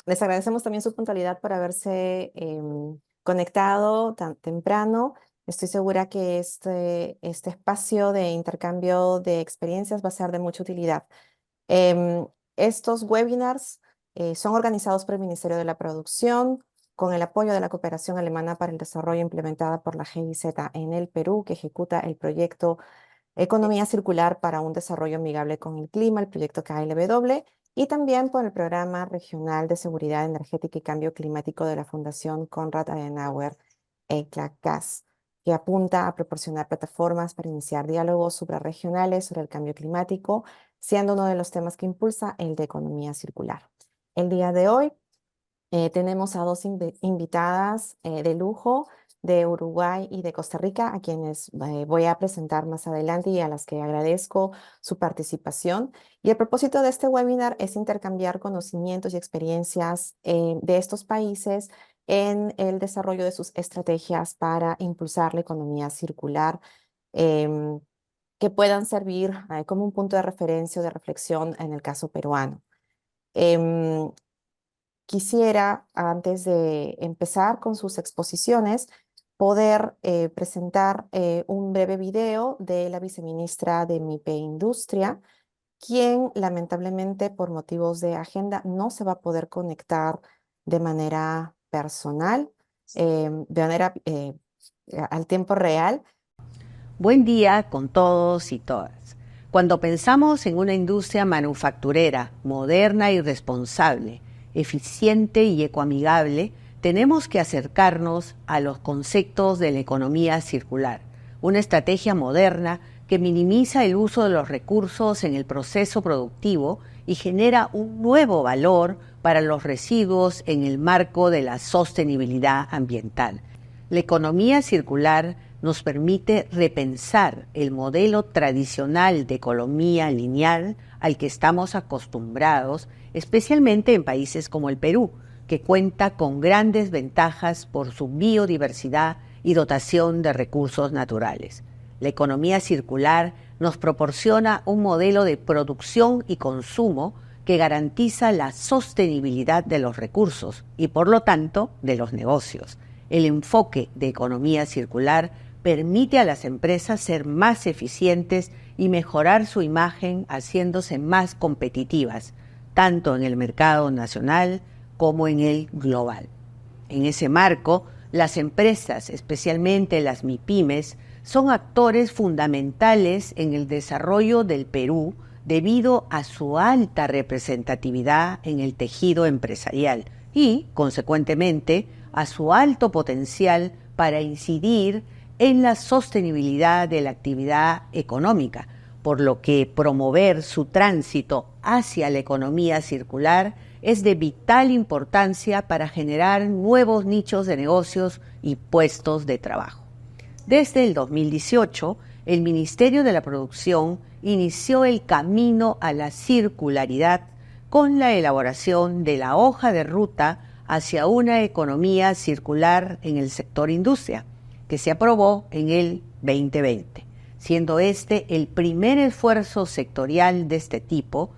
Les agradecemos también su puntualidad por haberse conectado tan temprano. Estoy segura que este espacio de intercambio de experiencias va a ser de mucha utilidad. Estos webinars son organizados por el Ministerio de la Producción con el apoyo de la Cooperación Alemana para el Desarrollo implementada por la GIZ en el Perú, que ejecuta el proyecto Economía Circular para un Desarrollo Amigable con el Clima, el proyecto KLW, y también por el Programa Regional de Seguridad Energética y Cambio Climático de la Fundación Konrad Adenauer, ECLA-CAS, que apunta a proporcionar plataformas para iniciar diálogos suprarregionales sobre el cambio climático, siendo uno de los temas que impulsa el de economía circular. El día de hoy tenemos a dos invitadas de lujo de Uruguay y de Costa Rica, a quienes voy a presentar más adelante y a las que agradezco su participación. Y el propósito de este webinar es intercambiar conocimientos y experiencias de estos países en el desarrollo de sus estrategias para impulsar la economía circular, em, que puedan servir como un punto de referencia o de reflexión en el caso peruano. Em, Quisiera, antes de empezar con sus exposiciones, poder presentar un breve video de la viceministra de MIPE Industria, quien lamentablemente por motivos de agenda no se va a poder conectar de manera personal, de manera al tiempo real. Buen día con todos y todas. Cuando pensamos en una industria manufacturera moderna y responsable, eficiente y ecoamigable, tenemos que acercarnos a los conceptos de la economía circular, una estrategia moderna que minimiza el uso de los recursos en el proceso productivo y genera un nuevo valor para los residuos en el marco de la sostenibilidad ambiental. La economía circular nos permite repensar el modelo tradicional de economía lineal al que estamos acostumbrados, especialmente en países como el Perú, que cuenta con grandes ventajas por su biodiversidad y dotación de recursos naturales. La economía circular nos proporciona un modelo de producción y consumo que garantiza la sostenibilidad de los recursos y, por lo tanto, de los negocios. El enfoque de economía circular permite a las empresas ser más eficientes y mejorar su imagen haciéndose más competitivas, tanto en el mercado nacional como en el global. En ese marco, las empresas, especialmente las MIPYMES, son actores fundamentales en el desarrollo del Perú debido a su alta representatividad en el tejido empresarial y, consecuentemente, a su alto potencial para incidir en la sostenibilidad de la actividad económica, por lo que promover su tránsito hacia la economía circular es de vital importancia para generar nuevos nichos de negocios y puestos de trabajo. Desde el 2018, el Ministerio de la Producción inició el camino a la circularidad con la elaboración de la hoja de ruta hacia una economía circular en el sector industria, que se aprobó en el 2020, siendo este el primer esfuerzo sectorial de este tipo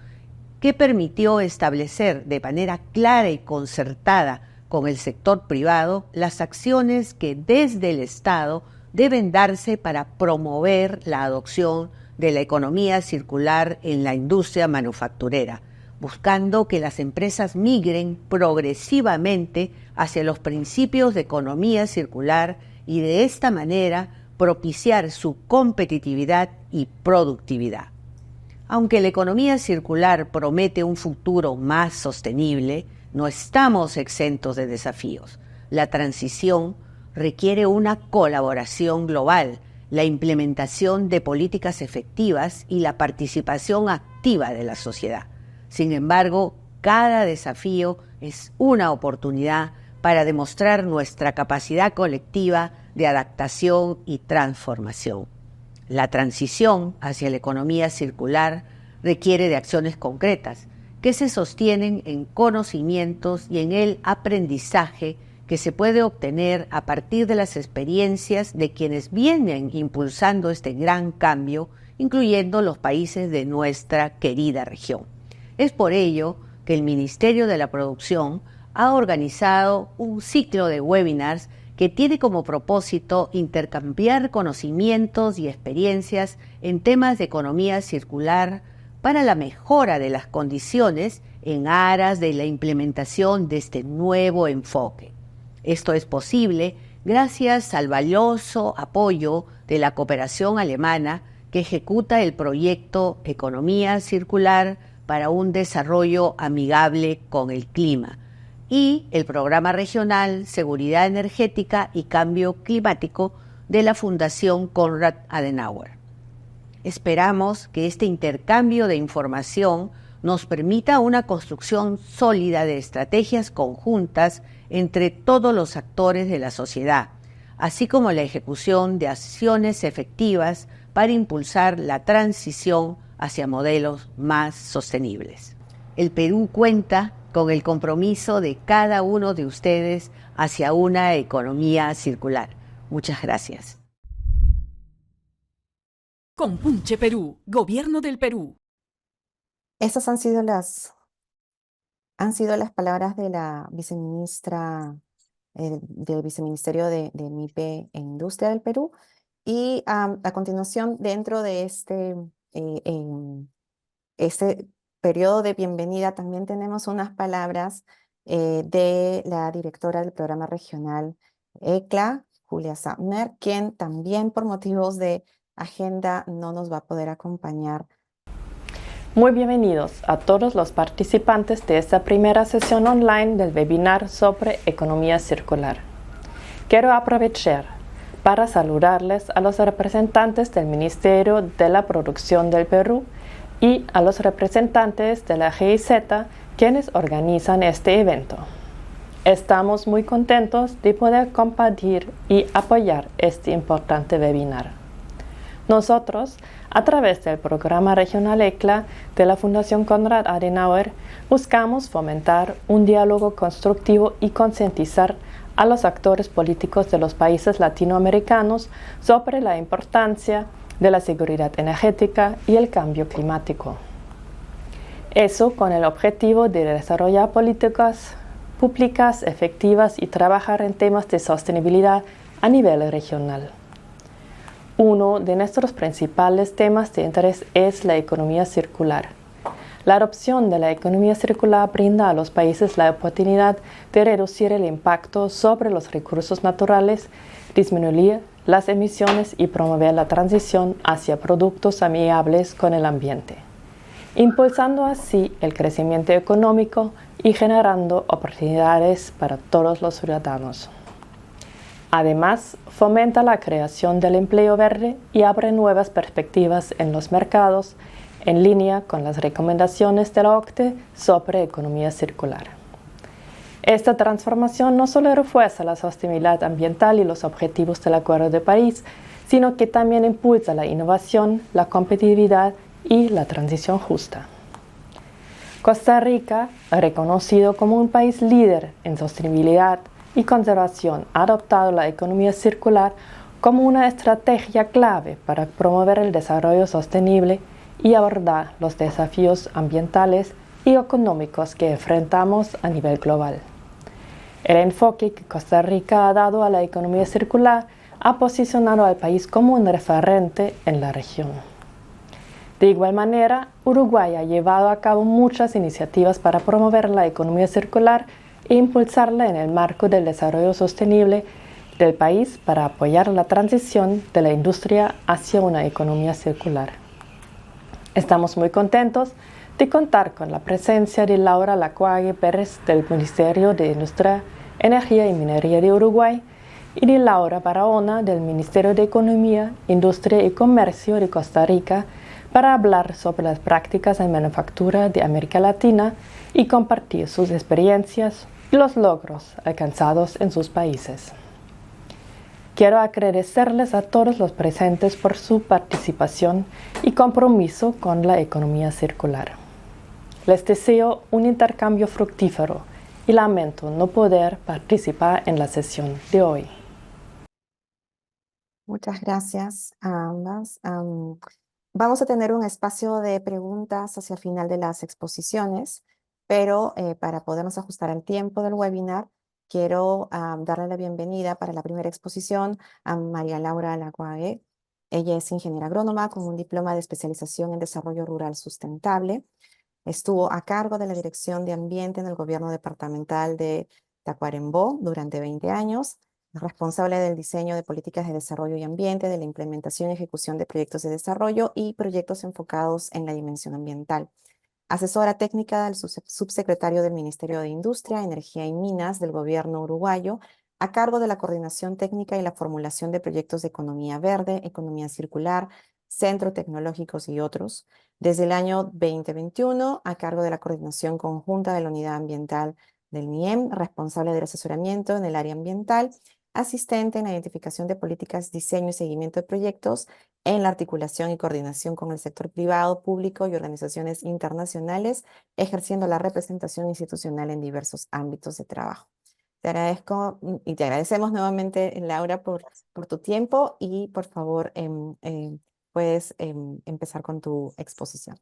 que permitió establecer de manera clara y concertada con el sector privado las acciones que desde el Estado deben darse para promover la adopción de la economía circular en la industria manufacturera, buscando que las empresas migren progresivamente hacia los principios de economía circular y de esta manera propiciar su competitividad y productividad. Aunque la economía circular promete un futuro más sostenible, no estamos exentos de desafíos. La transición requiere una colaboración global, la implementación de políticas efectivas y la participación activa de la sociedad. Sin embargo, cada desafío es una oportunidad para demostrar nuestra capacidad colectiva de adaptación y transformación. La transición hacia la economía circular requiere de acciones concretas que se sostienen en conocimientos y en el aprendizaje que se puede obtener a partir de las experiencias de quienes vienen impulsando este gran cambio, incluyendo los países de nuestra querida región. Es por ello que el Ministerio de la Producción ha organizado un ciclo de webinars que tiene como propósito intercambiar conocimientos y experiencias en temas de economía circular para la mejora de las condiciones en aras de la implementación de este nuevo enfoque. Esto es posible gracias al valioso apoyo de la cooperación alemana que ejecuta el proyecto Economía Circular para un desarrollo amigable con el clima y el Programa Regional Seguridad Energética y Cambio Climático de la Fundación Konrad Adenauer. Esperamos que este intercambio de información nos permita una construcción sólida de estrategias conjuntas entre todos los actores de la sociedad, así como la ejecución de acciones efectivas para impulsar la transición hacia modelos más sostenibles. El Perú cuenta con el compromiso de cada uno de ustedes hacia una economía circular. Muchas gracias. Compunche Perú, Gobierno del Perú. Estas han sido las palabras de la viceministra del Viceministerio de MIPE e Industria del Perú. Y a continuación, dentro de este periodo de bienvenida, también tenemos unas palabras de la directora del programa regional ECLA, Julia Sattner, quien también por motivos de agenda no nos va a poder acompañar. Muy bienvenidos a todos los participantes de esta primera sesión online del webinar sobre economía circular. Quiero aprovechar para saludarles a los representantes del Ministerio de la Producción del Perú y a los representantes de la GIZ, quienes organizan este evento. Estamos muy contentos de poder compartir y apoyar este importante webinar. Nosotros, a través del programa regional ECLA de la Fundación Konrad Adenauer, buscamos fomentar un diálogo constructivo y concientizar a los actores políticos de los países latinoamericanos sobre la importancia de la seguridad energética y el cambio climático. Eso con el objetivo de desarrollar políticas públicas efectivas y trabajar en temas de sostenibilidad a nivel regional. Uno de nuestros principales temas de interés es la economía circular. La adopción de la economía circular brinda a los países la oportunidad de reducir el impacto sobre los recursos naturales, disminuir las emisiones y promover la transición hacia productos amigables con el ambiente, impulsando así el crecimiento económico y generando oportunidades para todos los ciudadanos. Además, fomenta la creación del empleo verde y abre nuevas perspectivas en los mercados, en línea con las recomendaciones de la OCDE sobre economía circular. Esta transformación no solo refuerza la sostenibilidad ambiental y los objetivos del Acuerdo de París, sino que también impulsa la innovación, la competitividad y la transición justa. Costa Rica, reconocido como un país líder en sostenibilidad y conservación, ha adoptado la economía circular como una estrategia clave para promover el desarrollo sostenible y abordar los desafíos ambientales y económicos que enfrentamos a nivel global. El enfoque que Costa Rica ha dado a la economía circular ha posicionado al país como un referente en la región. De igual manera, Uruguay ha llevado a cabo muchas iniciativas para promover la economía circular e impulsarla en el marco del desarrollo sostenible del país para apoyar la transición de la industria hacia una economía circular. Estamos muy contentos de contar con la presencia de Laura Lacuague Pérez del Ministerio de Industria, Energía y Minería de Uruguay y de Laura Barahona del Ministerio de Economía, Industria y Comercio de Costa Rica para hablar sobre las prácticas en manufactura de América Latina y compartir sus experiencias y los logros alcanzados en sus países. Quiero agradecerles a todos los presentes por su participación y compromiso con la economía circular. Les deseo un intercambio fructífero y lamento no poder participar en la sesión de hoy. Muchas gracias a ambas. Vamos a tener un espacio de preguntas hacia el final de las exposiciones. pero para podernos ajustar al tiempo del webinar, quiero darle la bienvenida para la primera exposición a María Laura Laguague. Ella es ingeniera agrónoma con un diploma de especialización en desarrollo rural sustentable. Estuvo a cargo de la Dirección de Ambiente en el Gobierno Departamental de Tacuarembó durante 20 años. Es responsable del diseño de políticas de desarrollo y ambiente, de la implementación y ejecución de proyectos de desarrollo y proyectos enfocados en la dimensión ambiental. Asesora técnica del subsecretario del Ministerio de Industria, Energía y Minas del Gobierno uruguayo, a cargo de la coordinación técnica y la formulación de proyectos de economía verde, economía circular, centros tecnológicos y otros. Desde el año 2021, a cargo de la coordinación conjunta de la Unidad Ambiental del MIEM, responsable del asesoramiento en el área ambiental, asistente en la identificación de políticas, diseño y seguimiento de proyectos, en la articulación y coordinación con el sector privado, público y organizaciones internacionales, ejerciendo la representación institucional en diversos ámbitos de trabajo. Te agradezco y te agradecemos nuevamente, Laura, por tu tiempo y por favor puedes empezar con tu exposición.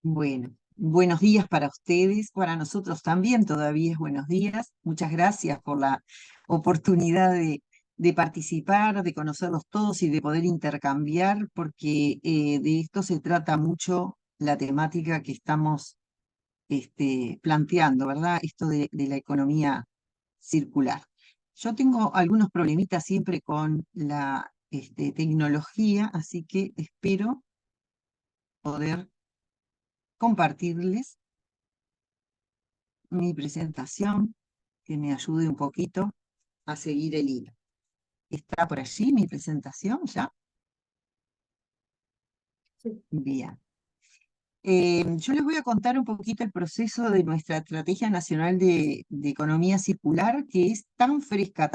Bueno, buenos días para ustedes, para nosotros también todavía es buenos días. Muchas gracias por la oportunidad de participar, de conocerlos todos y de poder intercambiar, porque de esto se trata mucho la temática que estamos planteando, ¿verdad? Esto de la economía circular. Yo tengo algunos problemitas siempre con la tecnología, así que espero poder compartirles mi presentación, que me ayude un poquito a seguir el hilo. ¿Está por allí mi presentación ya? Sí. Bien. Yo les voy a contar un poquito el proceso de nuestra Estrategia Nacional de Economía Circular, que es tan fresca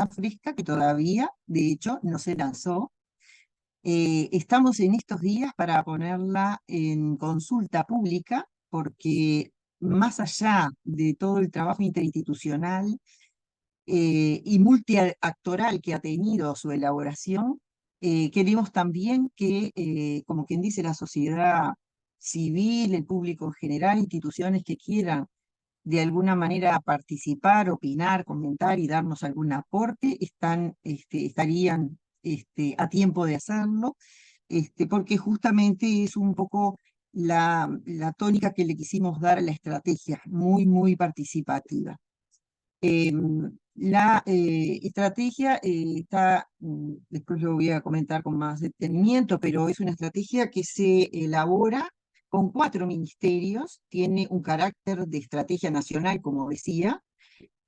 que todavía, de hecho, no se lanzó. Estamos en estos días para ponerla en consulta pública, porque más allá de todo el trabajo interinstitucional y multiactoral que ha tenido su elaboración, queremos también que, como quien dice, la sociedad civil, el público en general, instituciones que quieran de alguna manera participar, opinar, comentar y darnos algún aporte, estarían a tiempo de hacerlo, porque justamente es un poco la tónica que le quisimos dar a la estrategia, muy, muy participativa. La estrategia después lo voy a comentar con más detenimiento, pero es una estrategia que se elabora con 4 ministerios, tiene un carácter de estrategia nacional, como decía.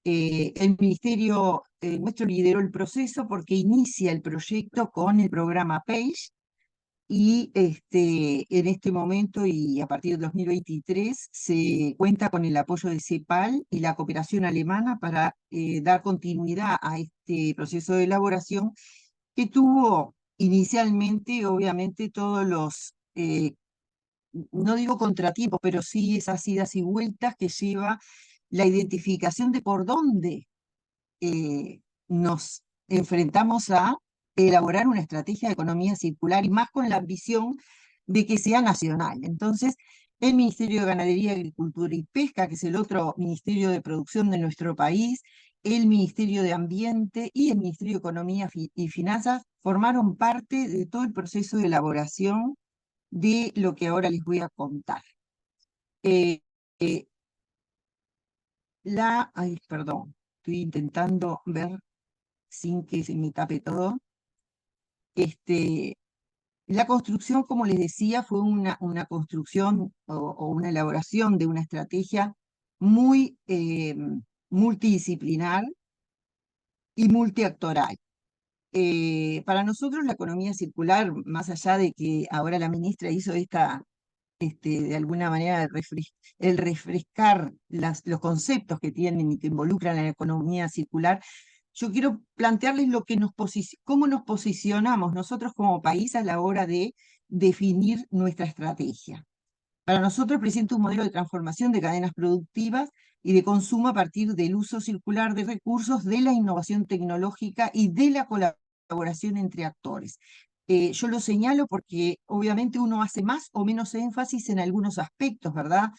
El ministerio nuestro lideró el proceso porque inicia el proyecto con el programa PACE, y en este momento y a partir del 2023 se cuenta con el apoyo de CEPAL y la cooperación alemana para dar continuidad a este proceso de elaboración que tuvo inicialmente, obviamente, todos los, no digo contratiempos, pero sí esas idas y vueltas que lleva la identificación de por dónde nos enfrentamos a elaborar una estrategia de economía circular y más con la ambición de que sea nacional. Entonces, el Ministerio de Ganadería, Agricultura y Pesca, que es el otro ministerio de producción de nuestro país, el Ministerio de Ambiente y el Ministerio de Economía y Finanzas formaron parte de todo el proceso de elaboración de lo que ahora les voy a contar. Ay, perdón, estoy intentando ver sin que se me tape todo. La construcción, como les decía, fue una construcción o una elaboración de una estrategia muy multidisciplinar y multiactoral. Para nosotros la economía circular, más allá de que ahora la ministra hizo de alguna manera el refrescar los conceptos que tienen y que involucran a la economía circular, yo quiero plantearles cómo nos posicionamos nosotros como país a la hora de definir nuestra estrategia. Para nosotros presenta un modelo de transformación de cadenas productivas y de consumo a partir del uso circular de recursos, de la innovación tecnológica y de la colaboración entre actores. Yo lo señalo porque obviamente uno hace más o menos énfasis en algunos aspectos, ¿verdad?,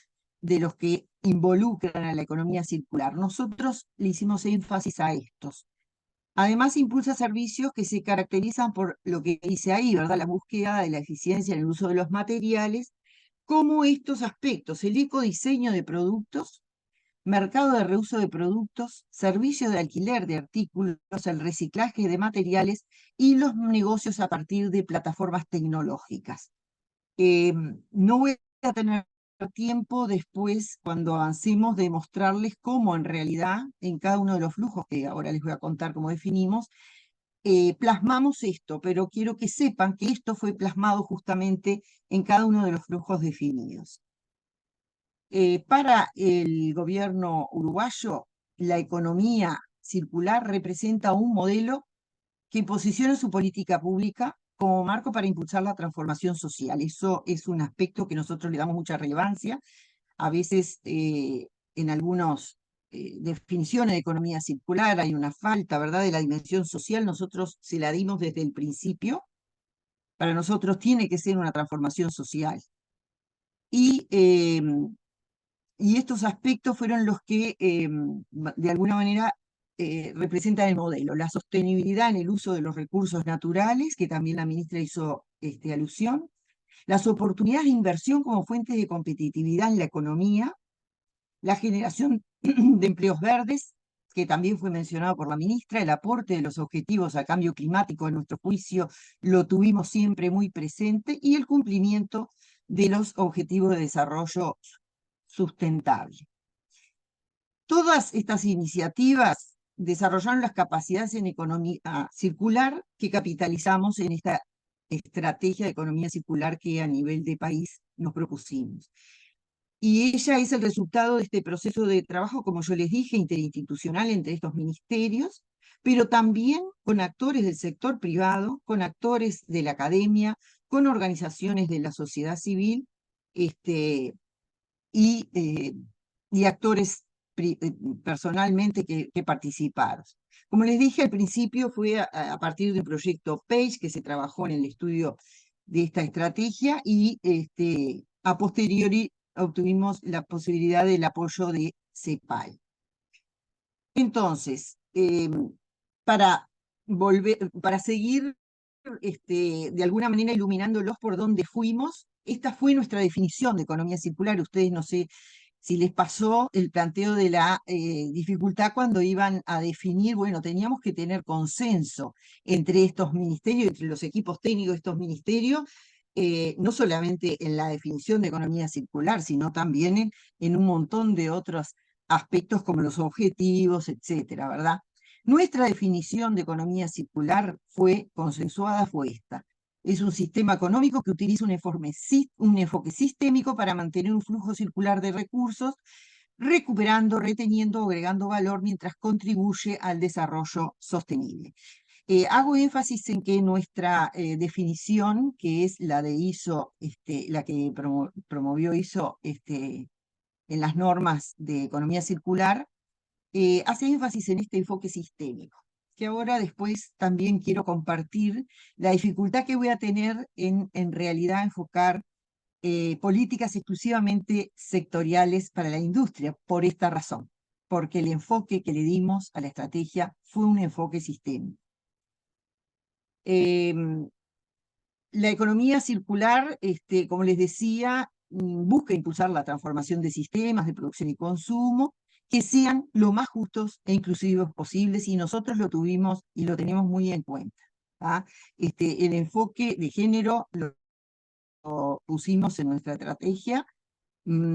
de los que involucran a la economía circular. Nosotros le hicimos énfasis a estos. Además, impulsa servicios que se caracterizan por lo que dice ahí, ¿verdad?, la búsqueda de la eficiencia en el uso de los materiales, como estos aspectos: el ecodiseño de productos, mercado de reuso de productos, servicio de alquiler de artículos, el reciclaje de materiales y los negocios a partir de plataformas tecnológicas. No voy a tener tiempo después, cuando avancemos, de mostrarles cómo en realidad en cada uno de los flujos, que ahora les voy a contar cómo definimos, plasmamos esto, pero quiero que sepan que esto fue plasmado justamente en cada uno de los flujos definidos. Para el gobierno uruguayo, la economía circular representa un modelo que posiciona su política pública como marco para impulsar la transformación social. Eso es un aspecto que nosotros le damos mucha relevancia. A veces en algunas definiciones de economía circular hay una falta, ¿verdad?, de la dimensión social. Nosotros se la dimos desde el principio. Para nosotros tiene que ser una transformación social. Y estos aspectos fueron los que, de alguna manera, representan el modelo. La sostenibilidad en el uso de los recursos naturales, que también la ministra hizo alusión. Las oportunidades de inversión como fuentes de competitividad en la economía. La generación de empleos verdes, que también fue mencionado por la ministra. El aporte de los objetivos al cambio climático, en nuestro juicio, lo tuvimos siempre muy presente. Y el cumplimiento de los objetivos de desarrollo sustentable. Todas estas iniciativas desarrollaron las capacidades en economía circular que capitalizamos en esta estrategia de economía circular que a nivel de país nos propusimos. Y ella es el resultado de este proceso de trabajo, como yo les dije, interinstitucional entre estos ministerios, pero también con actores del sector privado, con actores de la academia, con organizaciones de la sociedad civil, y actores personalmente que participaron. Como les dije al principio, fue a partir del proyecto PAGE que se trabajó en el estudio de esta estrategia, y a posteriori obtuvimos la posibilidad del apoyo de CEPAL. Entonces, para seguir de alguna manera iluminándolos por dónde fuimos, esta fue nuestra definición de economía circular. Ustedes, no sé si les pasó el planteo de la dificultad cuando iban a definir. Bueno, teníamos que tener consenso entre estos ministerios, entre los equipos técnicos de estos ministerios, no solamente en la definición de economía circular, sino también en un montón de otros aspectos como los objetivos, etcétera, ¿verdad? Nuestra definición de economía circular consensuada fue esta: es un sistema económico que utiliza un enfoque sistémico para mantener un flujo circular de recursos, recuperando, reteniendo o agregando valor mientras contribuye al desarrollo sostenible. Hago énfasis en que nuestra definición, que es la de ISO, la que promovió ISO en las normas de economía circular, hace énfasis en este enfoque sistémico, que ahora después también quiero compartir la dificultad que voy a tener en realidad enfocar políticas exclusivamente sectoriales para la industria, por esta razón, porque el enfoque que le dimos a la estrategia fue un enfoque sistémico. La economía circular, como les decía, busca impulsar la transformación de sistemas de producción y consumo que sean lo más justos e inclusivos posibles, y nosotros lo tuvimos y lo tenemos muy en cuenta. El enfoque de género lo pusimos en nuestra estrategia,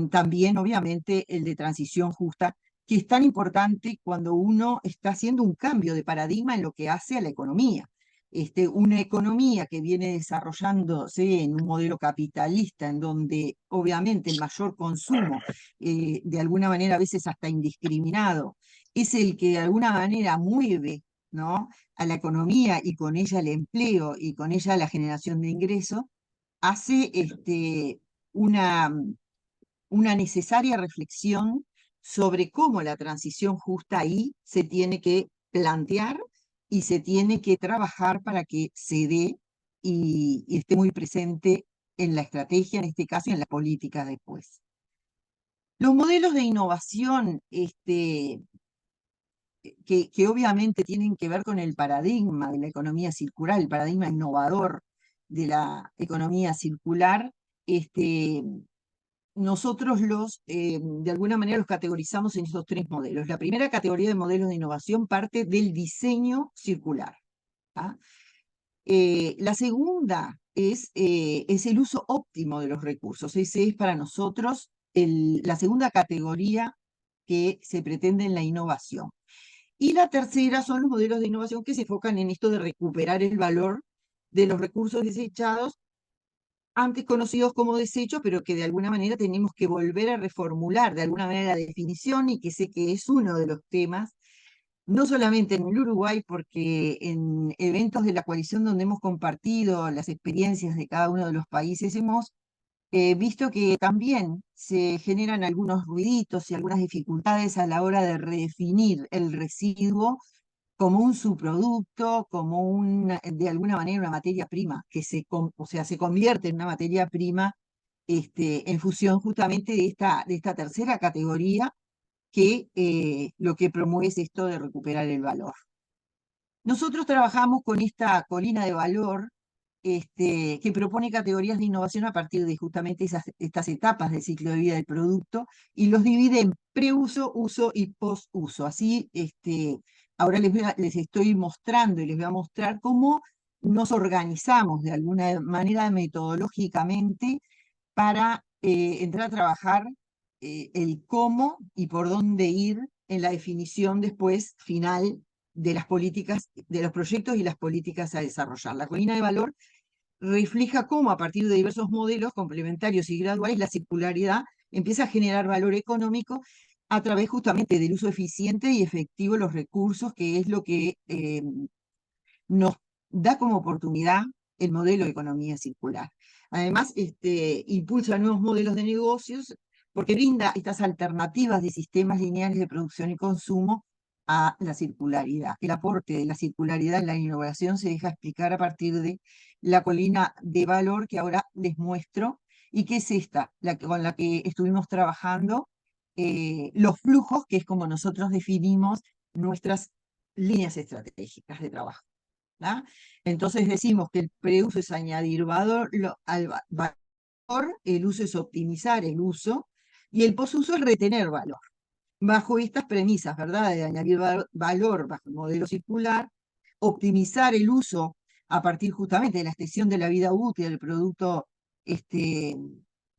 también obviamente el de transición justa, que es tan importante cuando uno está haciendo un cambio de paradigma en lo que hace a la economía. Una economía que viene desarrollándose en un modelo capitalista, en donde obviamente el mayor consumo, de alguna manera a veces hasta indiscriminado, es el que de alguna manera mueve, ¿no?, a la economía, y con ella el empleo y con ella la generación de ingresos, hace una necesaria reflexión sobre cómo la transición justa ahí se tiene que plantear y se tiene que trabajar para que se dé y esté muy presente en la estrategia, en este caso, y en la política después. Los modelos de innovación, que obviamente tienen que ver con el paradigma de la economía circular, el paradigma innovador de la economía circular, nosotros de alguna manera los categorizamos en estos tres modelos. La primera categoría de modelos de innovación parte del diseño circular. ¿Ah? La segunda es el uso óptimo de los recursos. Ese es para nosotros la segunda categoría que se pretende en la innovación. Y la tercera son los modelos de innovación que se enfocan en esto de recuperar el valor de los recursos desechados, antes conocidos como desechos, pero que de alguna manera tenemos que volver a reformular de alguna manera la definición, y que sé que es uno de los temas, no solamente en el Uruguay, porque en eventos de la coalición donde hemos compartido las experiencias de cada uno de los países, hemos visto que también se generan algunos ruiditos y algunas dificultades a la hora de redefinir el residuo como un subproducto, como de alguna manera una materia prima, que o sea, se convierte en una materia prima en función justamente de esta tercera categoría, que lo que promueve es esto de recuperar el valor. Nosotros trabajamos con esta colina de valor, que propone categorías de innovación a partir de justamente estas etapas del ciclo de vida del producto, y los divide en preuso, uso y posuso. Así, ahora les estoy mostrando y les voy a mostrar cómo nos organizamos de alguna manera metodológicamente para entrar a trabajar el cómo y por dónde ir en la definición después final de las políticas, de los proyectos y las políticas a desarrollar. La colina de valor refleja cómo a partir de diversos modelos complementarios y graduales la circularidad empieza a generar valor económico a través justamente del uso eficiente y efectivo de los recursos, que es lo que nos da como oportunidad el modelo de economía circular. Además, impulsa nuevos modelos de negocios porque brinda estas alternativas de sistemas lineales de producción y consumo a la circularidad. El aporte de la circularidad en la innovación se deja explicar a partir de la colina de valor que ahora les muestro, y que es esta, con la que estuvimos trabajando, los flujos, que es como nosotros definimos nuestras líneas estratégicas de trabajo. ¿Ah? Entonces decimos que el preuso es añadir valor al valor, el uso es optimizar el uso, y el posuso es retener valor. Bajo estas premisas, ¿verdad? De añadir valor bajo el modelo circular, optimizar el uso a partir justamente de la extensión de la vida útil del producto,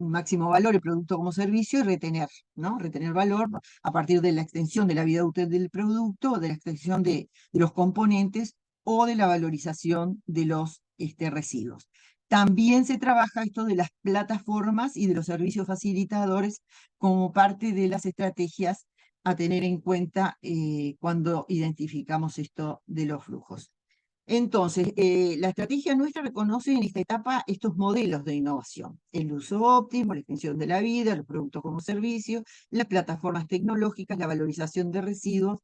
un máximo valor, el producto como servicio, y retener, ¿no? Retener valor a partir de la extensión de la vida útil del producto, de la extensión de los componentes o de la valorización de los residuos. También se trabaja esto de las plataformas y de los servicios facilitadores como parte de las estrategias a tener en cuenta cuando identificamos esto de los flujos. Entonces, la estrategia nuestra reconoce en esta etapa estos modelos de innovación: el uso óptimo, la extensión de la vida, los productos como servicios, las plataformas tecnológicas, la valorización de residuos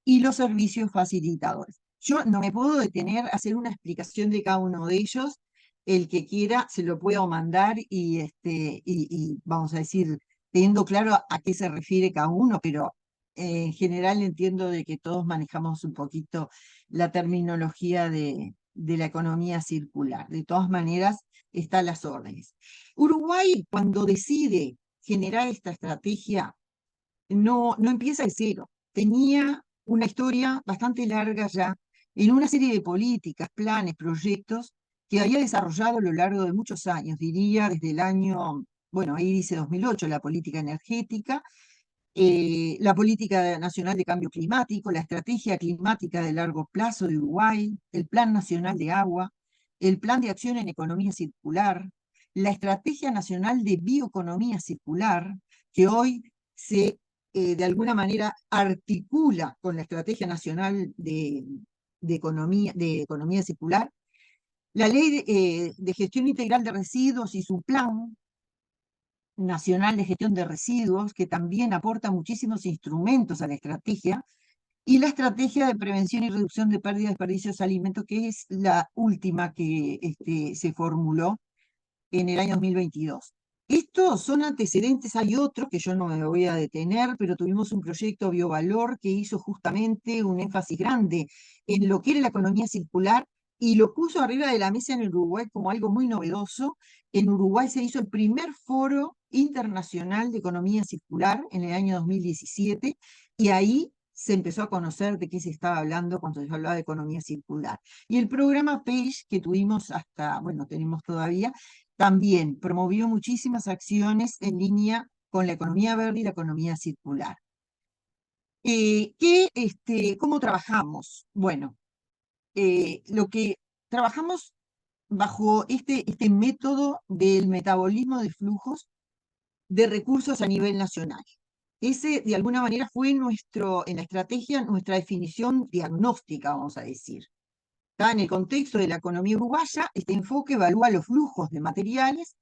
y los servicios facilitadores. Yo no me puedo detener a hacer una explicación de cada uno de ellos. El que quiera se lo puedo mandar y vamos a decir, teniendo claro a qué se refiere cada uno, pero en general entiendo de que todos manejamos un poquito la terminología de la economía circular. De todas maneras, están las órdenes. Uruguay, cuando decide generar esta estrategia, no empieza de cero. Tenía una historia bastante larga ya en una serie de políticas, planes, proyectos que había desarrollado a lo largo de muchos años, diría desde el año, bueno, ahí dice 2008, la política energética, la política nacional de cambio climático, la estrategia climática de largo plazo de Uruguay, el plan nacional de agua, el plan de acción en economía circular, la estrategia nacional de bioeconomía circular, que hoy se de alguna manera articula con la estrategia nacional de economía circular, la ley de gestión integral de residuos y su plan nacional de gestión de residuos, que también aporta muchísimos instrumentos a la estrategia, y la estrategia de prevención y reducción de pérdida y desperdicios de alimentos, que es la última que se formuló en el año 2022. Estos son antecedentes, hay otros que yo no me voy a detener, pero tuvimos un proyecto Biovalor que hizo justamente un énfasis grande en lo que era la economía circular y lo puso arriba de la mesa en el Uruguay como algo muy novedoso. En Uruguay se hizo el primer foro internacional de economía circular en el año 2017 y ahí se empezó a conocer de qué se estaba hablando cuando se hablaba de economía circular. Y el programa PAGE que tuvimos hasta, bueno, tenemos todavía, también promovió muchísimas acciones en línea con la economía verde y la economía circular. ¿Cómo trabajamos? Bueno, lo que trabajamos bajo este método del metabolismo de flujos de recursos a nivel nacional. Ese, de alguna manera, fue en la estrategia, nuestra definición diagnóstica, vamos a decir. En el contexto de la economía uruguaya, este enfoque evalúa los flujos de materiales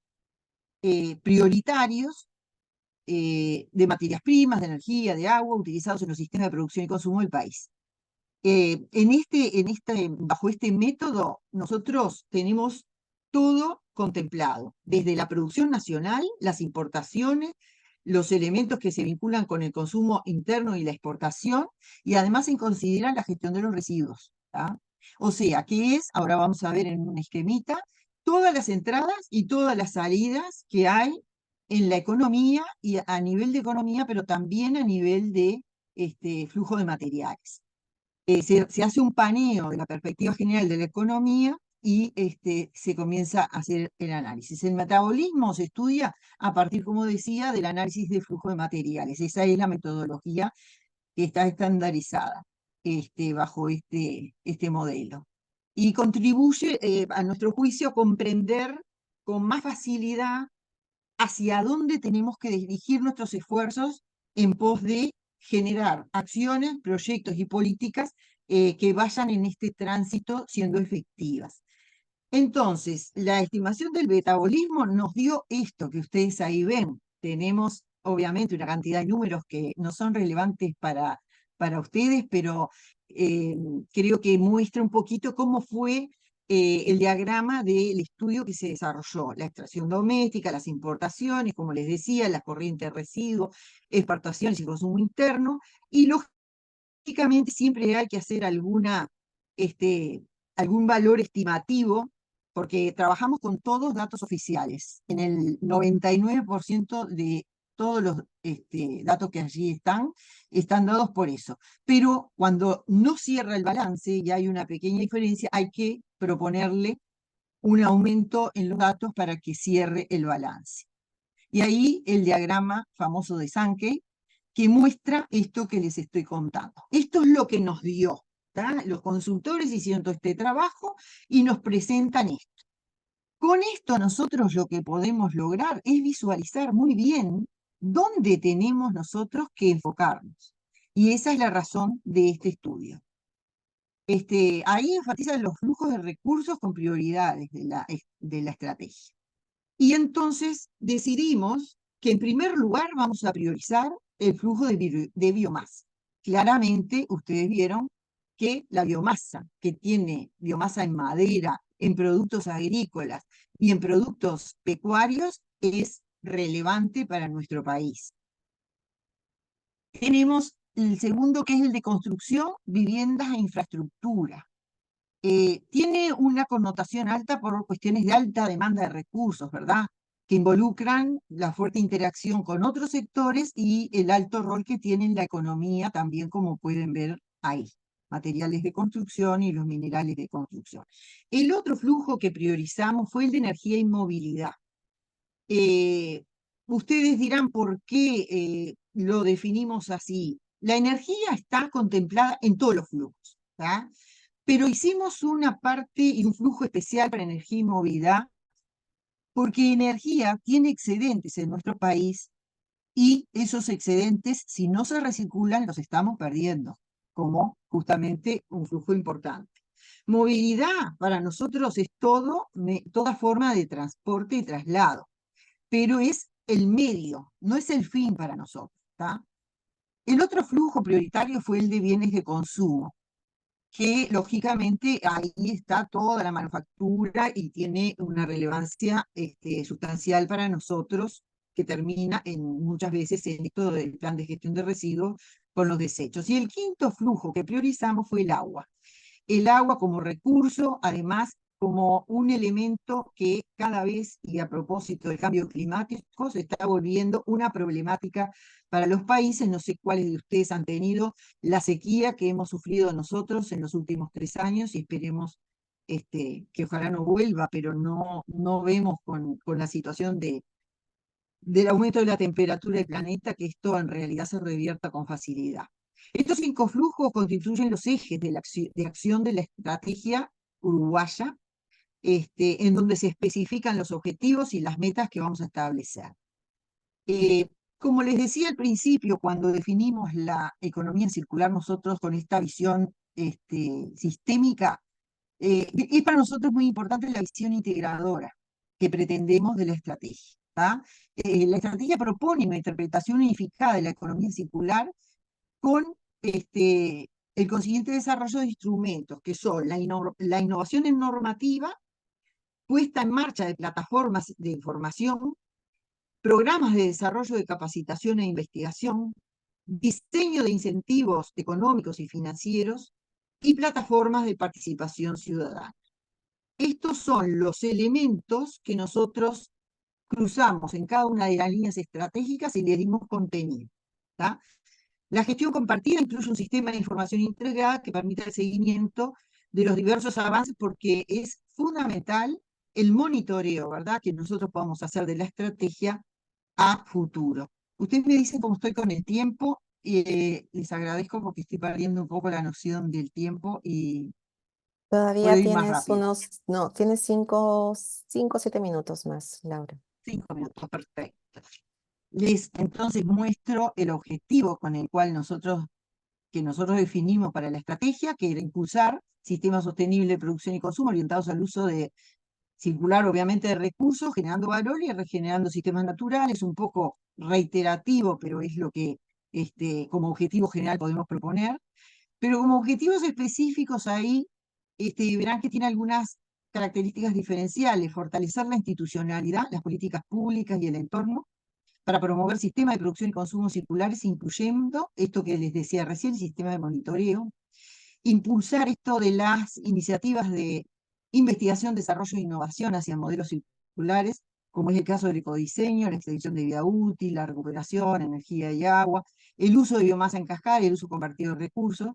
prioritarios de materias primas, de energía, de agua, utilizados en los sistemas de producción y consumo del país. Bajo este método, nosotros tenemos todo contemplado, desde la producción nacional, las importaciones, los elementos que se vinculan con el consumo interno y la exportación, y además se considera la gestión de los residuos. ¿Tá? O sea, que es, ahora vamos a ver en un esquemita, todas las entradas y todas las salidas que hay en la economía, y a nivel de economía, pero también a nivel de flujo de materiales. Se hace un paneo de la perspectiva general de la economía y se comienza a hacer el análisis. El metabolismo se estudia a partir, como decía, del análisis de flujo de materiales. Esa es la metodología que está estandarizada bajo este modelo. Y contribuye, a nuestro juicio, a comprender con más facilidad hacia dónde tenemos que dirigir nuestros esfuerzos en pos de generar acciones, proyectos y políticas que vayan en este tránsito siendo efectivas. Entonces, la estimación del metabolismo nos dio esto que ustedes ahí ven. Tenemos, obviamente, una cantidad de números que no son relevantes para ustedes, pero creo que muestra un poquito cómo fue el diagrama del estudio que se desarrolló. La extracción doméstica, las importaciones, como les decía, las corrientes de residuos, exportaciones y consumo interno, y lógicamente siempre hay que hacer algún valor estimativo, porque trabajamos con todos datos oficiales. En el 99% de todos los datos que allí están dados por eso. Pero cuando no cierra el balance y hay una pequeña diferencia, hay que proponerle un aumento en los datos para que cierre el balance. Y ahí el diagrama famoso de Sankey, que muestra esto que les estoy contando. Esto es lo que nos dio. ¿Tá? Los consultores hicieron todo este trabajo y nos presentan esto. Con esto nosotros lo que podemos lograr es visualizar muy bien dónde tenemos nosotros que enfocarnos. Y esa es la razón de este estudio. Ahí enfatizan los flujos de recursos con prioridades de la estrategia. Y entonces decidimos que en primer lugar vamos a priorizar el flujo de biomasa. Claramente ustedes vieron que la biomasa, que tiene biomasa en madera, en productos agrícolas y en productos pecuarios, es relevante para nuestro país. Tenemos el segundo, que es el de construcción, viviendas e infraestructura. Tiene una connotación alta por cuestiones de alta demanda de recursos, ¿verdad? Que involucran la fuerte interacción con otros sectores y el alto rol que tiene en la economía, también como pueden ver ahí, materiales de construcción y los minerales de construcción. El otro flujo que priorizamos fue el de energía y movilidad. Ustedes dirán por qué lo definimos así. La energía está contemplada en todos los flujos, ¿tá? Pero hicimos una parte y un flujo especial para energía y movilidad, porque energía tiene excedentes en nuestro país y esos excedentes, si no se recirculan, los estamos perdiendo, como justamente un flujo importante. Movilidad para nosotros es toda forma de transporte y traslado, pero es el medio, no es el fin para nosotros, ¿tá? El otro flujo prioritario fue el de bienes de consumo, que lógicamente ahí está toda la manufactura y tiene una relevancia sustancial para nosotros, que termina muchas veces en esto del plan de gestión de residuos con los desechos. Y el quinto flujo que priorizamos fue el agua como recurso, además como un elemento que cada vez, y a propósito del cambio climático, se está volviendo una problemática para los países. No sé cuáles de ustedes han tenido la sequía que hemos sufrido nosotros en los últimos 3 años, y esperemos que ojalá no vuelva, pero no vemos con la situación del aumento de la temperatura del planeta que esto en realidad se revierta con facilidad. Estos 5 flujos constituyen los ejes de acción de la estrategia uruguaya, en donde se especifican los objetivos y las metas que vamos a establecer. Como les decía al principio, cuando definimos la economía circular, nosotros con esta visión sistémica, es para nosotros muy importante la visión integradora que pretendemos de la estrategia. La estrategia propone una interpretación unificada de la economía circular con el consiguiente desarrollo de instrumentos que son la innovación en normativa, puesta en marcha de plataformas de información, programas de desarrollo de capacitación e investigación, diseño de incentivos económicos y financieros y plataformas de participación ciudadana. Estos son los elementos que nosotros cruzamos en cada una de las líneas estratégicas y le dimos contenido. ¿Tá? La gestión compartida incluye un sistema de información integrada que permite el seguimiento de los diversos avances, porque es fundamental el monitoreo, ¿verdad?, que nosotros podamos hacer de la estrategia a futuro. Ustedes me dicen cómo estoy con el tiempo, y les agradezco porque estoy perdiendo un poco la noción del tiempo y puedo Todavía ir más tienes rápido. unos, no, tienes 5 o 7 minutos más, Laura. 5 minutos, perfecto. Les entonces muestro el objetivo con el cual que nosotros definimos para la estrategia, que era impulsar sistemas sostenibles de producción y consumo orientados al uso circular, obviamente, de recursos, generando valor y regenerando sistemas naturales. Un poco reiterativo, pero es lo que como objetivo general podemos proponer. Pero como objetivos específicos ahí, verán que tiene algunas características diferenciales: fortalecer la institucionalidad, las políticas públicas y el entorno, para promover sistemas de producción y consumo circulares, incluyendo esto que les decía recién, el sistema de monitoreo; impulsar esto de las iniciativas de investigación, desarrollo e innovación hacia modelos circulares, como es el caso del ecodiseño, la extensión de vida útil, la recuperación, energía y agua, el uso de biomasa en cascada y el uso compartido de recursos;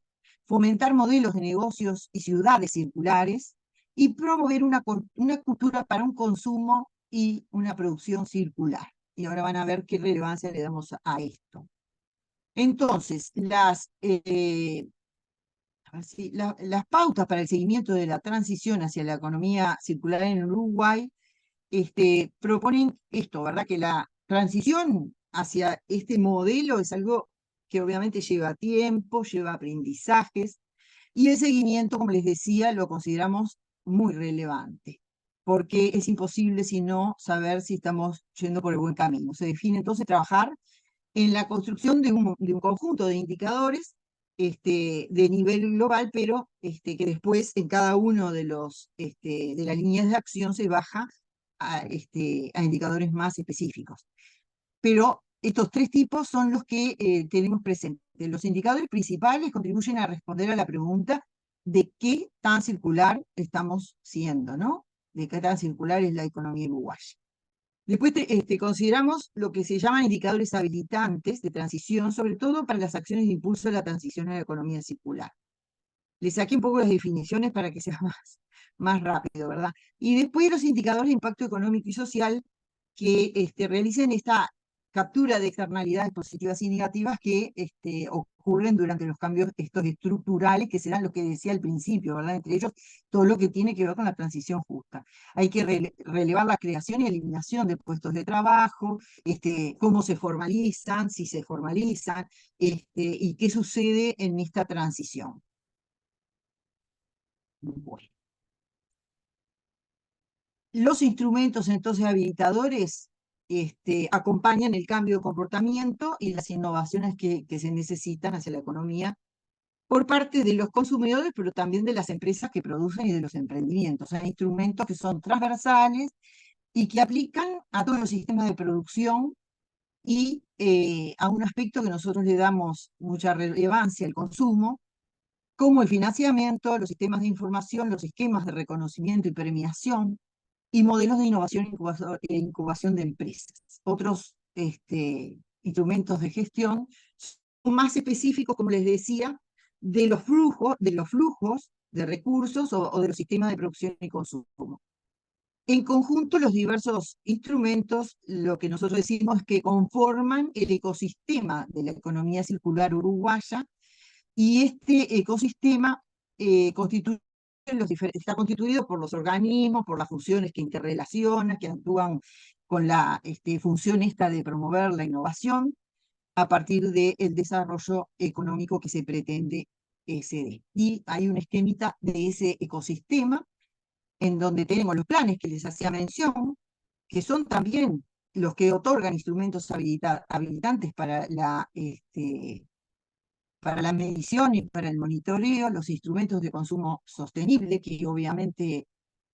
fomentar modelos de negocios y ciudades circulares, y promover una cultura para un consumo y una producción circular. Y ahora van a ver qué relevancia le damos a esto. Entonces, las pautas para el seguimiento de la transición hacia la economía circular en Uruguay proponen esto, ¿verdad? Que la transición hacia este modelo es algo que obviamente lleva tiempo, lleva aprendizajes, y el seguimiento, como les decía, lo consideramos muy relevante, porque es imposible si no saber si estamos yendo por el buen camino. Se define entonces trabajar en la construcción de un conjunto de indicadores de nivel global, pero que después en cada uno de las líneas de acción se baja a indicadores más específicos. Pero estos 3 tipos son los que tenemos presentes. Los indicadores principales contribuyen a responder a la pregunta de qué tan circular estamos siendo, ¿no? De qué tan circular es la economía uruguaya. Después consideramos lo que se llaman indicadores habilitantes de transición, sobre todo para las acciones de impulso de la transición a la economía circular. Les saqué un poco las definiciones para que sea más rápido, ¿verdad? Y después los indicadores de impacto económico y social, que realicen esta captura de externalidades positivas y negativas que ocurren durante los cambios estos estructurales, que serán lo que decía al principio, ¿verdad? Entre ellos, todo lo que tiene que ver con la transición justa. Hay que relevar la creación y eliminación de puestos de trabajo, cómo se formalizan, si se formalizan, y qué sucede en esta transición. Bueno. Los instrumentos entonces habilitadores acompañan el cambio de comportamiento y las innovaciones que se necesitan hacia la economía por parte de los consumidores, pero también de las empresas que producen y de los emprendimientos. Hay instrumentos que son transversales y que aplican a todos los sistemas de producción y a un aspecto que nosotros le damos mucha relevancia, el consumo, como el financiamiento, los sistemas de información, los esquemas de reconocimiento y premiación, y modelos de innovación e incubación de empresas. Otros instrumentos de gestión son más específicos, como les decía, de los flujos de recursos o de los sistemas de producción y consumo. En conjunto, los diversos instrumentos, lo que nosotros decimos es que conforman el ecosistema de la economía circular uruguaya, y este ecosistema está constituido por los organismos, por las funciones que interrelacionan, que actúan con la función esta de promover la innovación a partir del desarrollo económico que se pretende se dé. Y hay un esquemita de ese ecosistema en donde tenemos los planes que les hacía mención, que son también los que otorgan instrumentos habilitantes para la medición y para el monitoreo, los instrumentos de consumo sostenible, que obviamente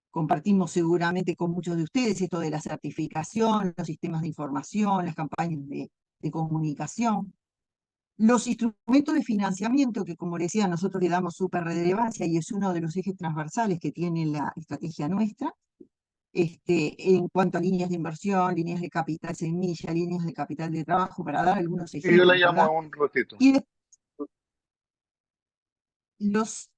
compartimos seguramente con muchos de ustedes, esto de la certificación, los sistemas de información, las campañas de comunicación. Los instrumentos de financiamiento, que como decía, nosotros le damos súper relevancia y es uno de los ejes transversales que tiene la estrategia nuestra, en cuanto a líneas de inversión, líneas de capital semilla, líneas de capital de trabajo, para dar algunos Y yo le ejemplos, llamo a ¿verdad? un ratito. Y los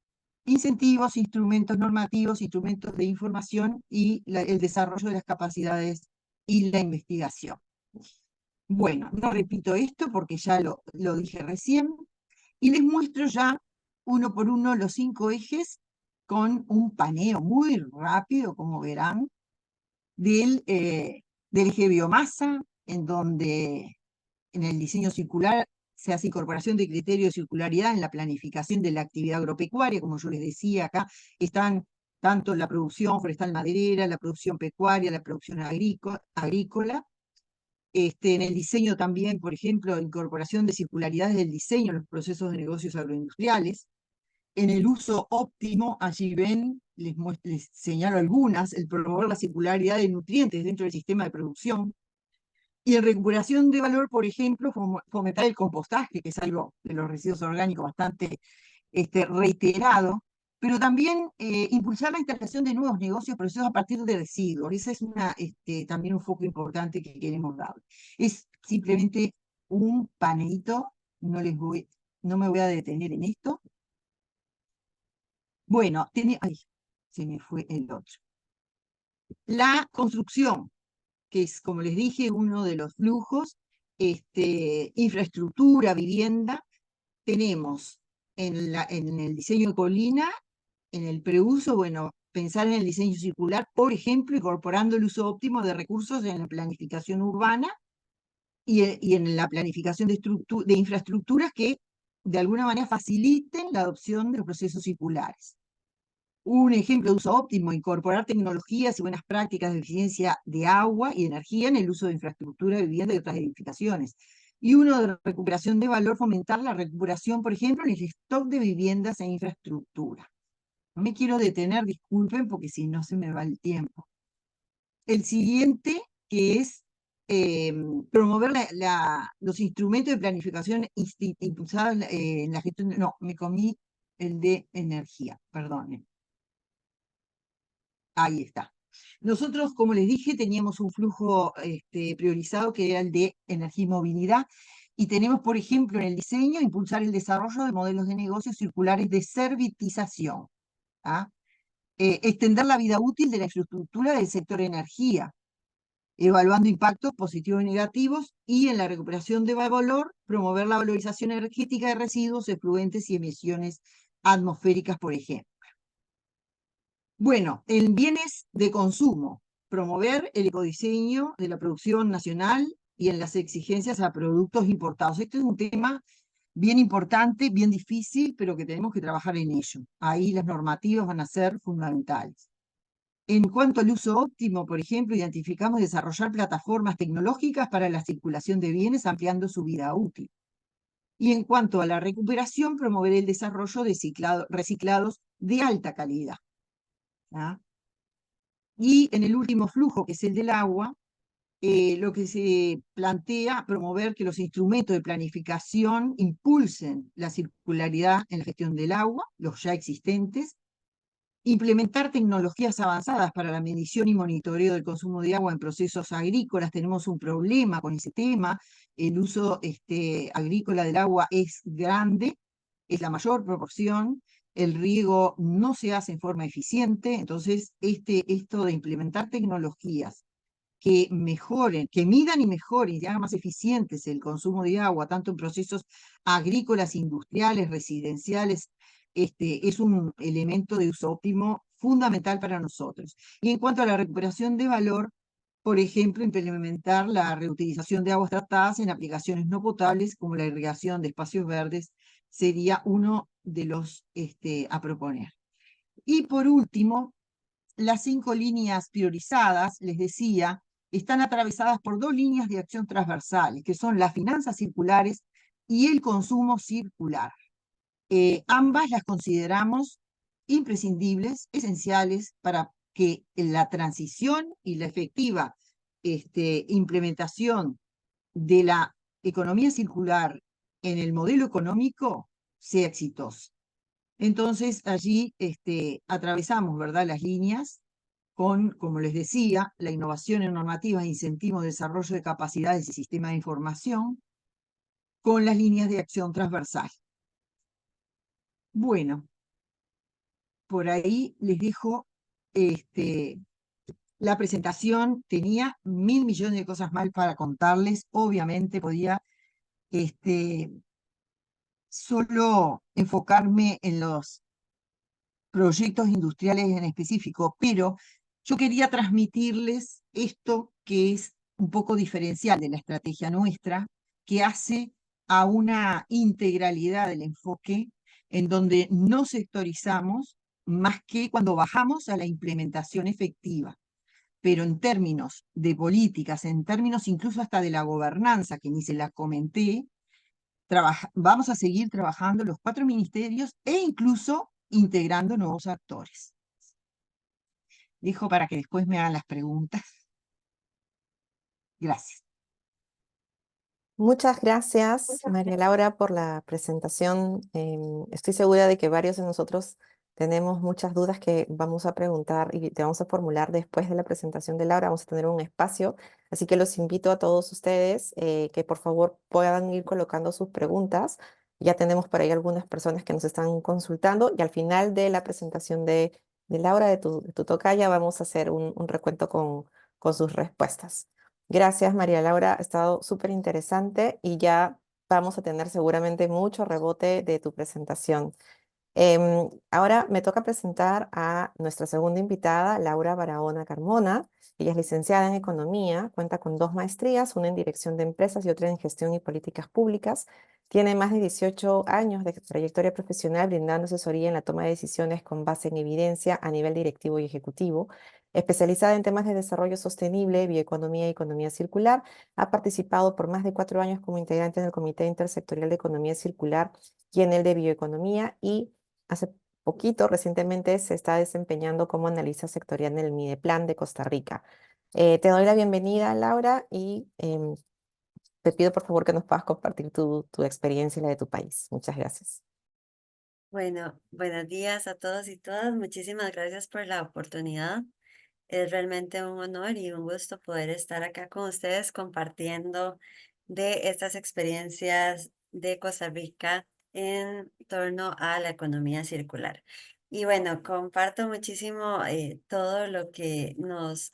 incentivos, instrumentos normativos, instrumentos de información y el desarrollo de las capacidades y la investigación. Bueno, no repito esto porque ya lo dije recién, y les muestro ya uno por uno los 5 ejes con un paneo muy rápido, como verán, del eje biomasa, en donde en el diseño circular se hace incorporación de criterios de circularidad en la planificación de la actividad agropecuaria. Como yo les decía, acá están tanto la producción forestal maderera, la producción pecuaria, la producción agrícola. En el diseño también, por ejemplo, incorporación de circularidades del diseño en los procesos de negocios agroindustriales. En el uso óptimo, allí ven, les señalo algunas, el promover la circularidad de nutrientes dentro del sistema de producción. Y en recuperación de valor, por ejemplo, fomentar el compostaje, que es algo de los residuos orgánicos bastante reiterado, pero también impulsar la instalación de nuevos negocios procesos a partir de residuos. Ese es también un foco importante que queremos dar. Es simplemente un panelito, no me voy a detener en esto. Bueno, ay, se me fue el otro. La construcción, que es, como les dije, uno de los flujos, infraestructura, vivienda. Tenemos en el diseño de colina, en el preuso, bueno, pensar en el diseño circular, por ejemplo, incorporando el uso óptimo de recursos en la planificación urbana y en la planificación de infraestructuras que de alguna manera faciliten la adopción de los procesos circulares. Un ejemplo de uso óptimo, incorporar tecnologías y buenas prácticas de eficiencia de agua y energía en el uso de infraestructura de vivienda y otras edificaciones. Y uno de recuperación de valor, fomentar la recuperación, por ejemplo, en el stock de viviendas e infraestructura. No me quiero detener, disculpen, porque si no se me va el tiempo. El siguiente, que es promover los instrumentos de planificación impulsados en la gestión. No, me comí el de energía, perdonen. Ahí está. Nosotros, como les dije, teníamos un flujo priorizado que era el de energía y movilidad, y tenemos, por ejemplo, en el diseño, impulsar el desarrollo de modelos de negocios circulares de servitización. ¿Ah? Extender la vida útil de la infraestructura del sector energía, evaluando impactos positivos y negativos, y en la recuperación de valor, promover la valorización energética de residuos, efluentes y emisiones atmosféricas, por ejemplo. Bueno, en bienes de consumo, promover el ecodiseño de la producción nacional y en las exigencias a productos importados. Este es un tema bien importante, bien difícil, pero que tenemos que trabajar en ello. Ahí las normativas van a ser fundamentales. En cuanto al uso óptimo, por ejemplo, identificamos desarrollar plataformas tecnológicas para la circulación de bienes, ampliando su vida útil. Y en cuanto a la recuperación, promover el desarrollo de reciclados de alta calidad. ¿Ah? Y en el último flujo, que es el del agua, lo que se plantea promover que los instrumentos de planificación impulsen la circularidad en la gestión del agua, los ya existentes, implementar tecnologías avanzadas para la medición y monitoreo del consumo de agua en procesos agrícolas. Tenemos un problema con ese tema. El uso agrícola del agua es grande, es la mayor proporción. El riego no se hace en forma eficiente. Entonces, esto de implementar tecnologías que mejoren, que midan y mejoren y hagan más eficientes el consumo de agua, tanto en procesos agrícolas, industriales, residenciales, es un elemento de uso óptimo fundamental para nosotros. Y en cuanto a la recuperación de valor, por ejemplo, implementar la reutilización de aguas tratadas en aplicaciones no potables, como la irrigación de espacios verdes, sería uno de los a proponer. Y por último, las 5 líneas priorizadas, les decía, están atravesadas por 2 líneas de acción transversales, que son las finanzas circulares y el consumo circular. Ambas las consideramos imprescindibles, esenciales para que la transición y la efectiva implementación de la economía circular en el modelo económico sea exitosa. Entonces, allí atravesamos, ¿verdad?, las líneas con, como les decía, la innovación en normativas e incentivos de desarrollo de capacidades y sistemas de información, con las líneas de acción transversal. Bueno, por ahí les dejo la presentación. Tenía 1000 millones de cosas más para contarles. Obviamente podía solo enfocarme en los proyectos industriales en específico, pero yo quería transmitirles esto que es un poco diferencial de la estrategia nuestra, que hace a una integralidad del enfoque en donde no sectorizamos más que cuando bajamos a la implementación efectiva. Pero en términos de políticas, en términos incluso hasta de la gobernanza, que ni se la comenté, vamos a seguir trabajando los 4 ministerios e incluso integrando nuevos actores. Dejo para que después me hagan las preguntas. Gracias. Muchas gracias, María Laura, por la presentación. Estoy segura de que varios de nosotros tenemos muchas dudas que vamos a preguntar y te vamos a formular después de la presentación de Laura. Vamos a tener un espacio, así que los invito a todos ustedes que por favor puedan ir colocando sus preguntas. Ya tenemos por ahí algunas personas que nos están consultando y al final de la presentación de Laura, de tu tocaya, vamos a hacer un recuento con sus respuestas. Gracias, María Laura. Ha estado súper interesante y ya vamos a tener seguramente mucho rebote de tu presentación. Ahora me toca presentar a nuestra segunda invitada, Laura Barahona Carmona. Ella es licenciada en Economía, cuenta con 2 maestrías, una en Dirección de Empresas y otra en Gestión y Políticas Públicas. Tiene más de 18 años de trayectoria profesional brindando asesoría en la toma de decisiones con base en evidencia a nivel directivo y ejecutivo. Especializada en temas de desarrollo sostenible, bioeconomía y economía circular, ha participado por más de 4 años como integrante en el Comité Intersectorial de Economía Circular y en el de Bioeconomía y hace poquito, recientemente, se está desempeñando como analista sectorial en el Mideplan de Costa Rica. Te doy la bienvenida, Laura, y te pido por favor que nos puedas compartir tu experiencia y la de tu país. Muchas gracias. Bueno, buenos días a todos y todas. Muchísimas gracias por la oportunidad. Es realmente un honor y un gusto poder estar acá con ustedes compartiendo de estas experiencias de Costa Rica en torno a la economía circular. Y bueno, comparto muchísimo todo lo que nos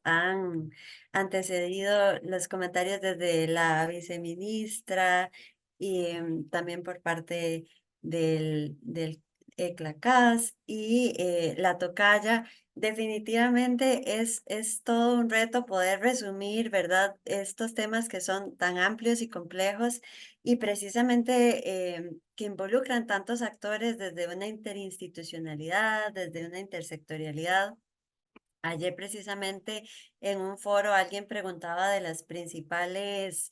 han antecedido los comentarios desde la viceministra y también por parte del ECLACAS y la tocaya. Definitivamente es todo un reto poder resumir, ¿verdad?, estos temas que son tan amplios y complejos y precisamente que involucran tantos actores desde una interinstitucionalidad, desde una intersectorialidad. Ayer precisamente en un foro alguien preguntaba de las principales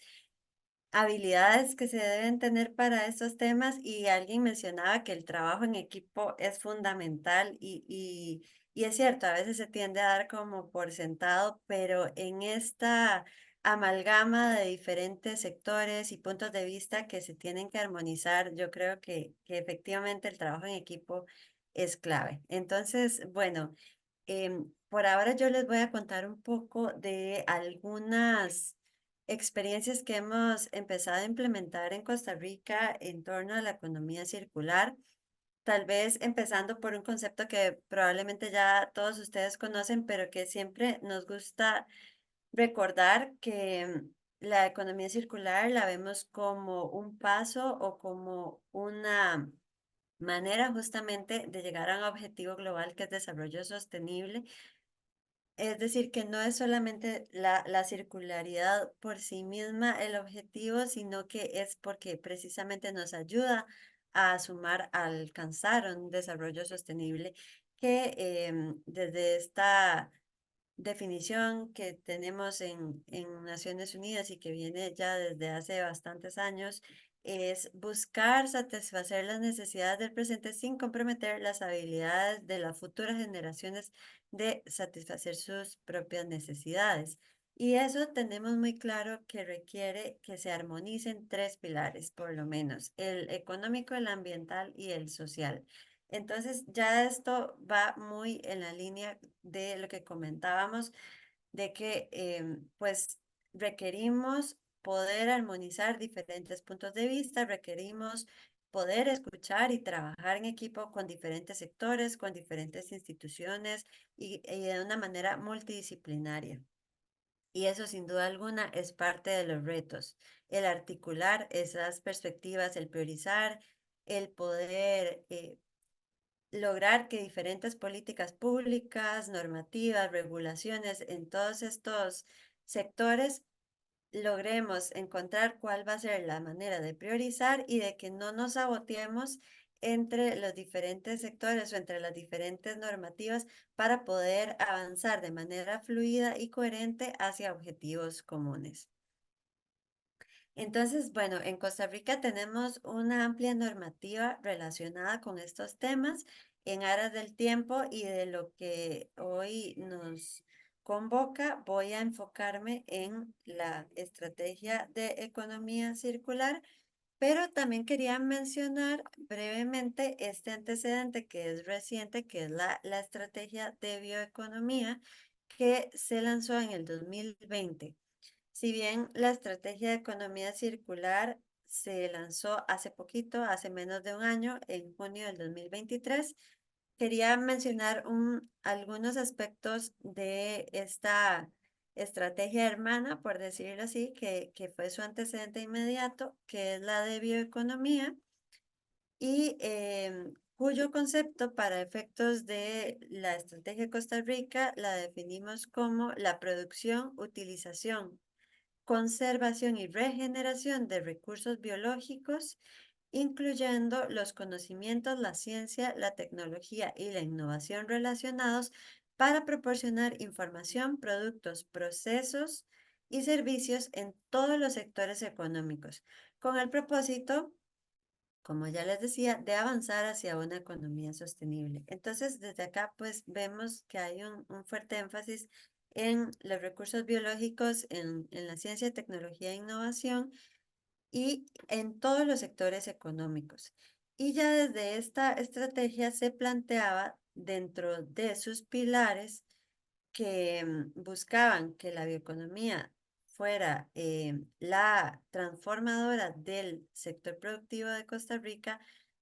habilidades que se deben tener para estos temas y alguien mencionaba que el trabajo en equipo es fundamental y es cierto, a veces se tiende a dar como por sentado, pero en esta amalgama de diferentes sectores y puntos de vista que se tienen que armonizar, yo creo que efectivamente el trabajo en equipo es clave. Entonces, bueno, por ahora yo les voy a contar un poco de algunas experiencias que hemos empezado a implementar en Costa Rica en torno a la economía circular. Tal vez empezando por un concepto que probablemente ya todos ustedes conocen, pero que siempre nos gusta recordar que la economía circular la vemos como un paso o como una manera justamente de llegar a un objetivo global que es desarrollo sostenible. Es decir, que no es solamente la circularidad por sí misma el objetivo, sino que es porque precisamente nos ayuda a sumar, a alcanzar un desarrollo sostenible que desde esta definición que tenemos en Naciones Unidas y que viene ya desde hace bastantes años, es buscar satisfacer las necesidades del presente sin comprometer las habilidades de las futuras generaciones de satisfacer sus propias necesidades. Y eso tenemos muy claro que requiere que se armonicen tres pilares, por lo menos, el económico, el ambiental y el social. Entonces, ya esto va muy en la línea de lo que comentábamos, de que pues requerimos poder armonizar diferentes puntos de vista, requerimos poder escuchar y trabajar en equipo con diferentes sectores, con diferentes instituciones y de una manera multidisciplinaria. Y eso sin duda alguna es parte de los retos, el articular esas perspectivas, el priorizar, el poder lograr que diferentes políticas públicas, normativas, regulaciones en todos estos sectores logremos encontrar cuál va a ser la manera de priorizar y de que no nos saboteemos entre los diferentes sectores o entre las diferentes normativas para poder avanzar de manera fluida y coherente hacia objetivos comunes. Entonces, bueno, en Costa Rica tenemos una amplia normativa relacionada con estos temas en aras del tiempo y de lo que hoy nos convoca. Voy a enfocarme en la estrategia de economía circular, pero también quería mencionar brevemente este antecedente que es reciente, que es la estrategia de bioeconomía que se lanzó en el 2020. Si bien la estrategia de economía circular se lanzó hace poquito, hace menos de un año, en junio del 2023, quería mencionar algunos aspectos de esta estrategia hermana, por decirlo así, que fue su antecedente inmediato, que es la de bioeconomía, y cuyo concepto para efectos de la estrategia de Costa Rica la definimos como la producción, utilización, conservación y regeneración de recursos biológicos, incluyendo los conocimientos, la ciencia, la tecnología y la innovación relacionados para proporcionar información, productos, procesos y servicios en todos los sectores económicos, con el propósito, como ya les decía, de avanzar hacia una economía sostenible. Entonces, desde acá, pues vemos que hay un fuerte énfasis en los recursos biológicos, en la ciencia, tecnología e innovación y en todos los sectores económicos. Y ya desde esta estrategia se planteaba dentro de sus pilares que buscaban que la bioeconomía fuera la transformadora del sector productivo de Costa Rica,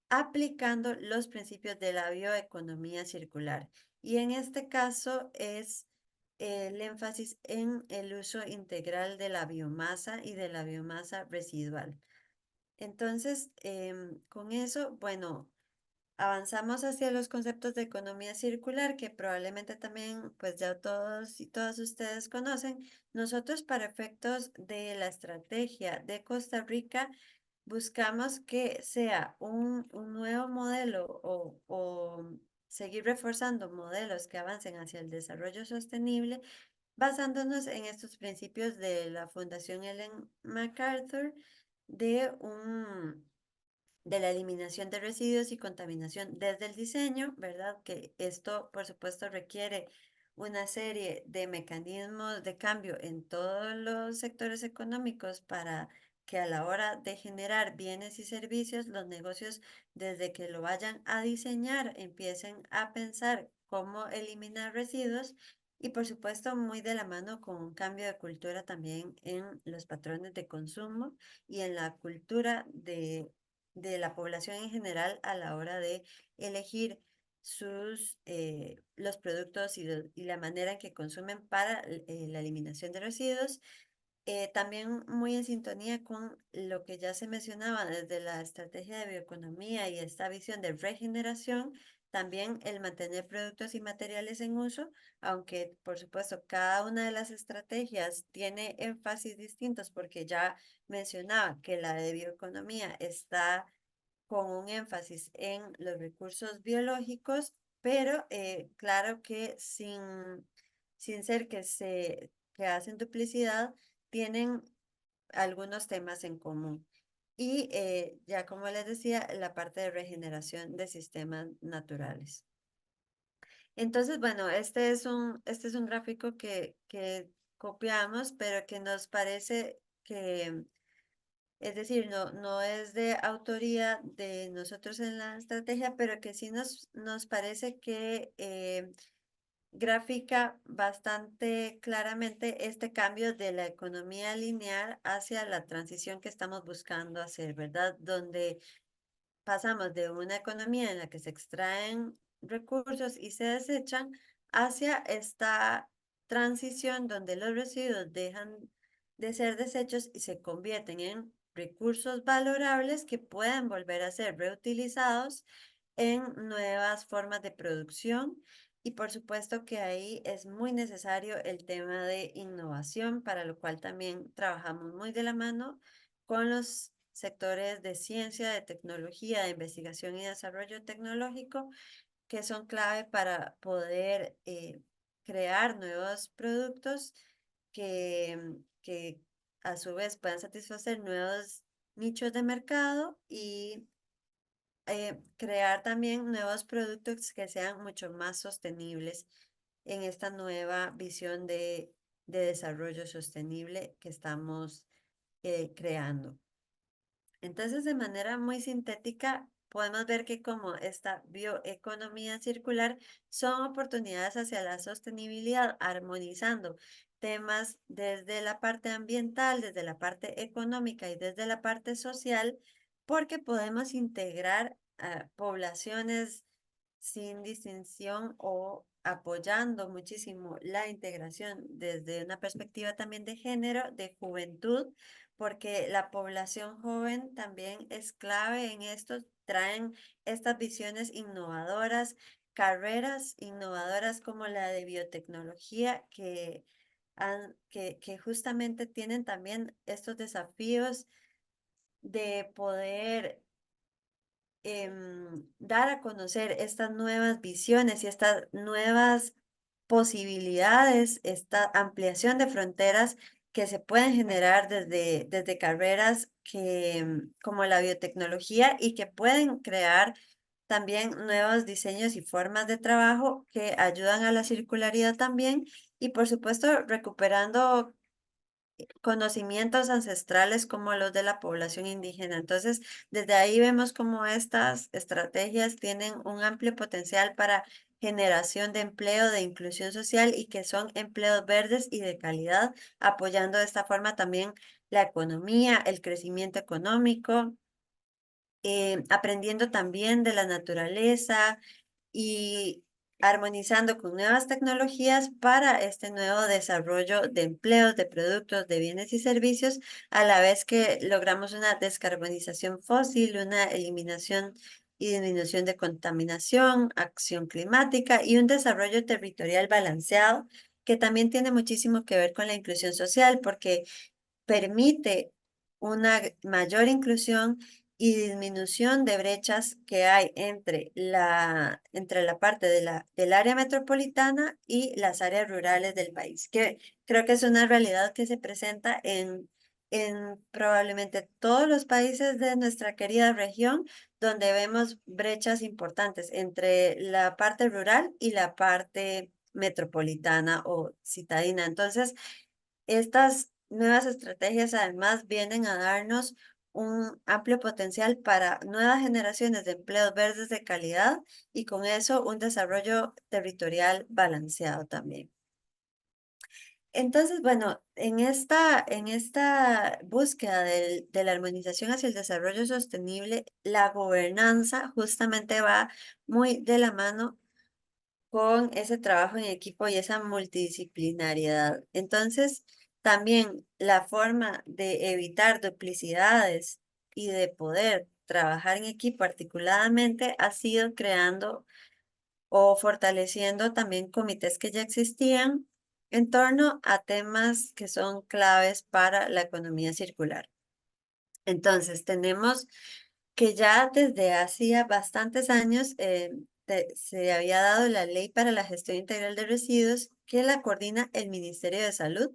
aplicando los principios de la bioeconomía circular. Y en este caso es el énfasis en el uso integral de la biomasa y de la biomasa residual. Entonces, con eso, bueno, avanzamos hacia los conceptos de economía circular que probablemente también pues ya todos y todas ustedes conocen. Nosotros para efectos de la estrategia de Costa Rica buscamos que sea un nuevo modelo o seguir reforzando modelos que avancen hacia el desarrollo sostenible, basándonos en estos principios de la Fundación Ellen MacArthur de la eliminación de residuos y contaminación desde el diseño, ¿verdad? Que esto, por supuesto, requiere una serie de mecanismos de cambio en todos los sectores económicos para que a la hora de generar bienes y servicios, los negocios, desde que lo vayan a diseñar, empiecen a pensar cómo eliminar residuos y, por supuesto, muy de la mano con un cambio de cultura también en los patrones de consumo y en la cultura de la población en general a la hora de elegir los productos y la manera en que consumen para la eliminación de residuos. También muy en sintonía con lo que ya se mencionaba desde la estrategia de bioeconomía y esta visión de regeneración, también el mantener productos y materiales en uso, aunque por supuesto cada una de las estrategias tiene énfasis distintos, porque ya mencionaba que la de bioeconomía está con un énfasis en los recursos biológicos, pero claro que sin ser que hacen duplicidad, tienen algunos temas en común. Y ya como les decía, la parte de regeneración de sistemas naturales. Entonces, bueno, este es un gráfico que copiamos, pero que nos parece que, es decir, no es de autoría de nosotros en la estrategia, pero que sí nos parece que gráfica bastante claramente este cambio de la economía lineal hacia la transición que estamos buscando hacer, ¿verdad? Donde pasamos de una economía en la que se extraen recursos y se desechan hacia esta transición donde los residuos dejan de ser desechos y se convierten en recursos valorables que pueden volver a ser reutilizados en nuevas formas de producción. Y por supuesto que ahí es muy necesario el tema de innovación, para lo cual también trabajamos muy de la mano con los sectores de ciencia, de tecnología, de investigación y desarrollo tecnológico, que son clave para poder crear nuevos productos que a su vez puedan satisfacer nuevos nichos de mercado y crear también nuevos productos que sean mucho más sostenibles en esta nueva visión de desarrollo sostenible que estamos creando. Entonces, de manera muy sintética, podemos ver que como esta bioeconomía circular son oportunidades hacia la sostenibilidad, armonizando temas desde la parte ambiental, desde la parte económica y desde la parte social, porque podemos integrar a poblaciones sin distinción o apoyando muchísimo la integración desde una perspectiva también de género, de juventud, porque la población joven también es clave en esto, traen estas visiones innovadoras, carreras innovadoras como la de biotecnología que justamente tienen también estos desafíos de poder dar a conocer estas nuevas visiones y estas nuevas posibilidades, esta ampliación de fronteras que se pueden generar desde carreras como la biotecnología y que pueden crear también nuevos diseños y formas de trabajo que ayudan a la circularidad también y por supuesto recuperando conocimientos ancestrales como los de la población indígena. Entonces, desde ahí vemos cómo estas estrategias tienen un amplio potencial para generación de empleo, de inclusión social y que son empleos verdes y de calidad, apoyando de esta forma también la economía, el crecimiento económico, aprendiendo también de la naturaleza y armonizando con nuevas tecnologías para este nuevo desarrollo de empleos, de productos, de bienes y servicios, a la vez que logramos una descarbonización fósil, una eliminación y disminución de contaminación, acción climática y un desarrollo territorial balanceado, que también tiene muchísimo que ver con la inclusión social, porque permite una mayor inclusión y disminución de brechas que hay entre la parte del área metropolitana y las áreas rurales del país, que creo que es una realidad que se presenta en probablemente todos los países de nuestra querida región, donde vemos brechas importantes entre la parte rural y la parte metropolitana o citadina. Entonces, estas nuevas estrategias además vienen a darnos un amplio potencial para nuevas generaciones de empleos verdes de calidad y con eso un desarrollo territorial balanceado también. Entonces, bueno, en esta búsqueda de la armonización hacia el desarrollo sostenible, la gobernanza justamente va muy de la mano con ese trabajo en equipo y esa multidisciplinariedad. Entonces, también la forma de evitar duplicidades y de poder trabajar en equipo articuladamente ha sido creando o fortaleciendo también comités que ya existían en torno a temas que son claves para la economía circular. Entonces, tenemos que ya desde hacía bastantes años se había dado la Ley para la Gestión Integral de Residuos, que la coordina el Ministerio de Salud